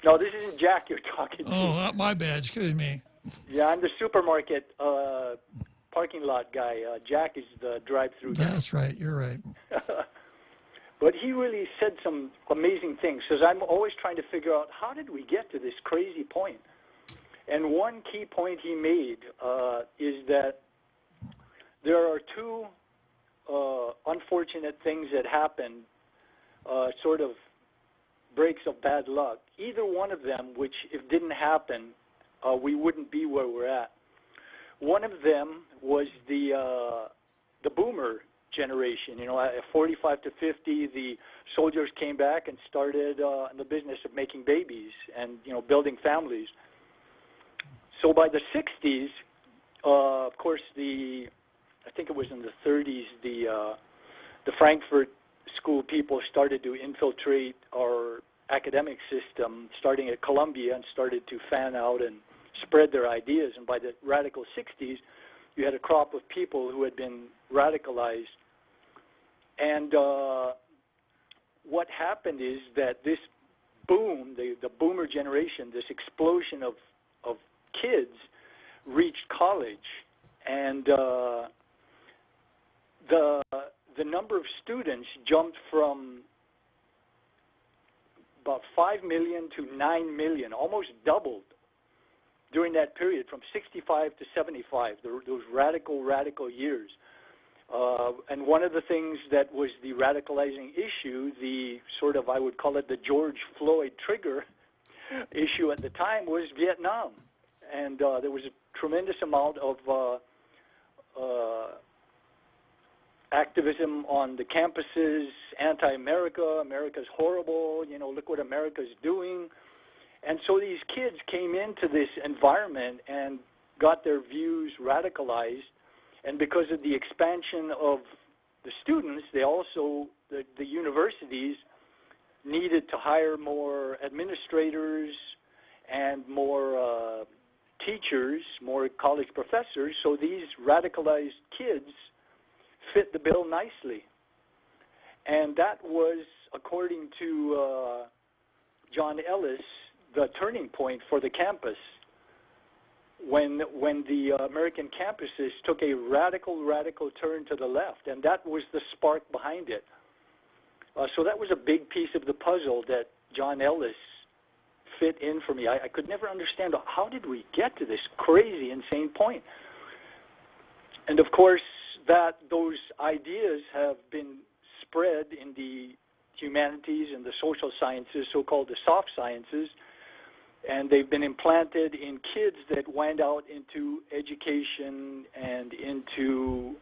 [SPEAKER 11] No, this isn't Jack you're talking to.
[SPEAKER 14] Oh, my bad. Excuse me.
[SPEAKER 11] Yeah, I'm the supermarket parking lot guy. Jack is the drive-through guy.
[SPEAKER 14] That's right. You're right.
[SPEAKER 11] But he really said some amazing things, because I'm always trying to figure out how did we get to this crazy point. And one key point he made is that there are two unfortunate things that happen, sort of breaks of bad luck. Either one of them, which if didn't happen, we wouldn't be where we're at. One of them was the boomer generation. You know, at 45 to 50, the soldiers came back and started in the business of making babies and, you know, building families. So by the 60s, of course, I think it was in the 30s, the Frankfurt School people started to infiltrate our academic system, starting at Columbia, and started to fan out and spread their ideas. And by the radical 60s, you had a crop of people who had been radicalized. And what happened is that this boom, the boomer generation, this explosion of kids reached college, and the number of students jumped from about 5 million to 9 million, almost doubled during that period from 65 to 75, those radical years. And one of the things that was the radicalizing issue, the sort of, I would call it the George Floyd trigger issue at the time, was Vietnam. And there was a tremendous amount of activism on the campuses, anti-America, America's horrible, you know, look what America's doing. And so these kids came into this environment and got their views radicalized. And because of the expansion of the students, they also, the universities needed to hire more administrators and more teachers, more college professors. So these radicalized kids fit the bill nicely. And that was, according to John Ellis, the turning point for the campus. When the American campuses took a radical turn to the left, and that was the spark behind it. So that was a big piece of the puzzle that John Ellis fit in for me. I could never understand how did we get to this crazy, insane point. And of course, those ideas have been spread in the humanities and the social sciences, so-called the soft sciences, and they've been implanted in kids that went out into education and into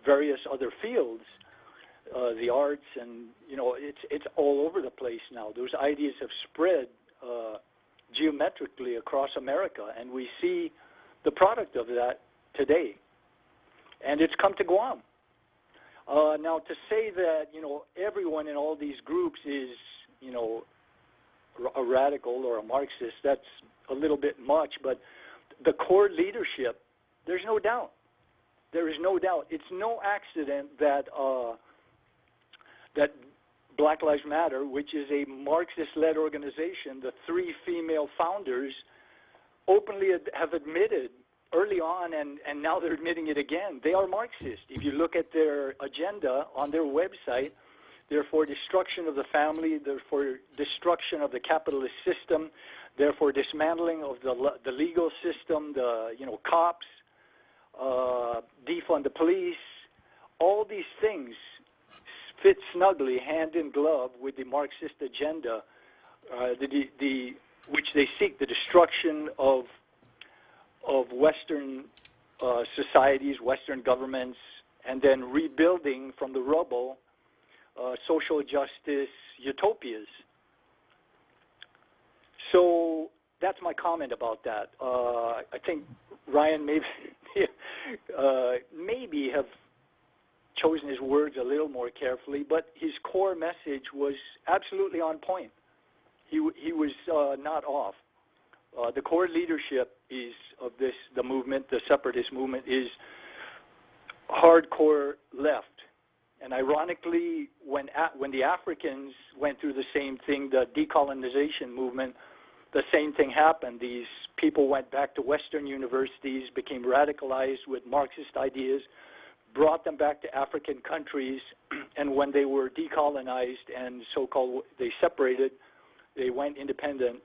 [SPEAKER 11] various other fields, the arts, and you know, it's all over the place now. Those ideas have spread geometrically across America, and we see the product of that today. And it's come to Guam. Now, to say that, you know, everyone in all these groups is, you know, a radical or a Marxist, that's a little bit much, but the core leadership, there's no doubt. There is no doubt. It's no accident that that Black Lives Matter, which is a Marxist-led organization, the 3 female founders openly have admitted early on, and now they're admitting it again. They are Marxist. If you look at their agenda on their website, they're for destruction of the family, they're for destruction of the capitalist system, they're for dismantling of the legal system, the cops, defund the police. All these things fit snugly hand in glove with the Marxist agenda, which they seek the destruction of Western societies, Western governments, and then rebuilding from the rubble social justice utopias. So that's my comment about that. I think Ryan maybe have chosen his words a little more carefully, but his core message was absolutely on point. He was not off. The core leadership of the movement, the separatist movement, is hardcore left. And ironically, when the Africans went through the same thing, the decolonization movement, the same thing happened. These people went back to Western universities, became radicalized with Marxist ideas, brought them back to African countries, and when they were decolonized and so-called they separated, they went independent.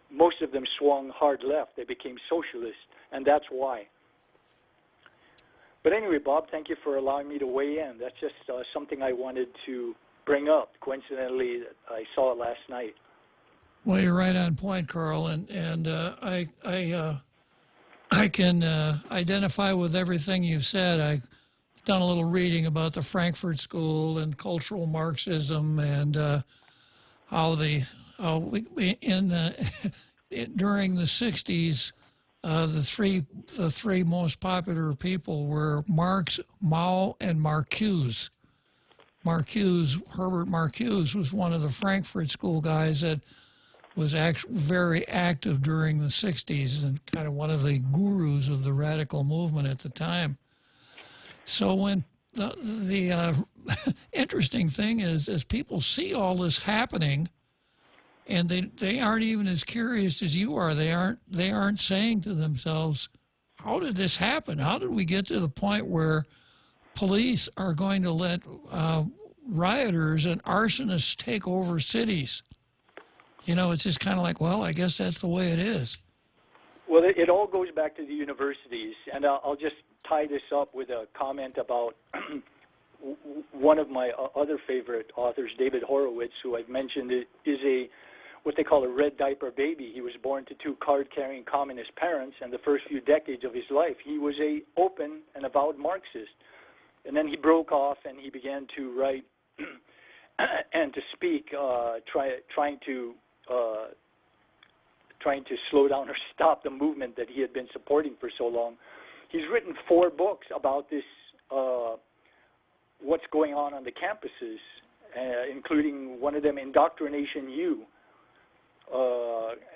[SPEAKER 11] Most of them swung hard left. They became socialist, and that's why. But anyway, Bob, thank you for allowing me to weigh in. That's just something I wanted to bring up. Coincidentally, I saw it last night.
[SPEAKER 14] Well, you're right on point, Carl, and I can identify with everything you've said. I've done a little reading about the Frankfurt School and cultural Marxism and how during the 60s, the three most popular people were Marx, Mao, and Marcuse. Herbert Marcuse was one of the Frankfurt School guys that was very active during the 60s and kind of one of the gurus of the radical movement at the time. So when the interesting thing is, as people see all this happening, and they aren't even as curious as you are. They aren't saying to themselves, how did this happen? How did we get to the point where police are going to let rioters and arsonists take over cities? It's just kind of like, well, I guess that's the way it is.
[SPEAKER 11] Well, it all goes back to the universities, and I'll just tie this up with a comment about one of my other favorite authors, David Horowitz, who I've mentioned, is what they call a red diaper baby. He was born to two card-carrying communist parents, and the first few decades of his life, he was a open and avowed Marxist. And then he broke off, and he began to write and to speak, trying to slow down or stop the movement that he had been supporting for so long. He's written 4 books about this, what's going on the campuses, including one of them, Indoctrination U,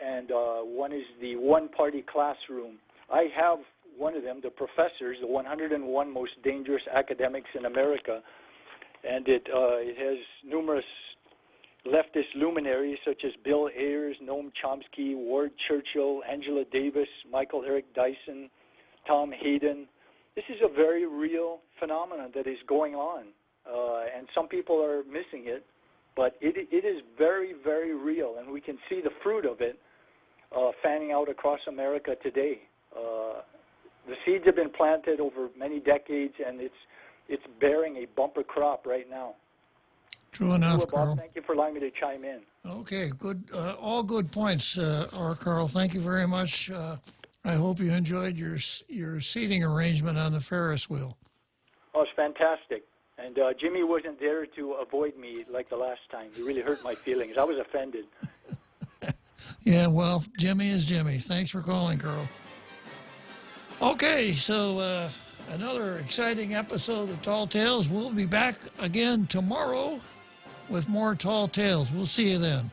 [SPEAKER 11] and one is the one-party classroom. I have one of them, the professors, the 101 most dangerous academics in America, and it has numerous leftist luminaries such as Bill Ayers, Noam Chomsky, Ward Churchill, Angela Davis, Michael Eric Dyson, Tom Hayden. This is a very real phenomenon that is going on, and some people are missing it, but it is very, very real, and we can see the fruit of it fanning out across America today. The seeds have been planted over many decades, and it's bearing a bumper crop right now.
[SPEAKER 14] True enough, Carl.
[SPEAKER 11] Bob, thank you for allowing me to chime in.
[SPEAKER 14] Okay, good. All good points, Carl. Thank you very much. I hope you enjoyed your seating arrangement on the Ferris wheel.
[SPEAKER 11] Oh, it's fantastic. And Jimmy wasn't there to avoid me like the last time. He really hurt my feelings. I was offended.
[SPEAKER 14] Yeah, well, Jimmy is Jimmy. Thanks for calling, Carl. Okay, so another exciting episode of Tall Tales. We'll be back again tomorrow with more Tall Tales. We'll see you then.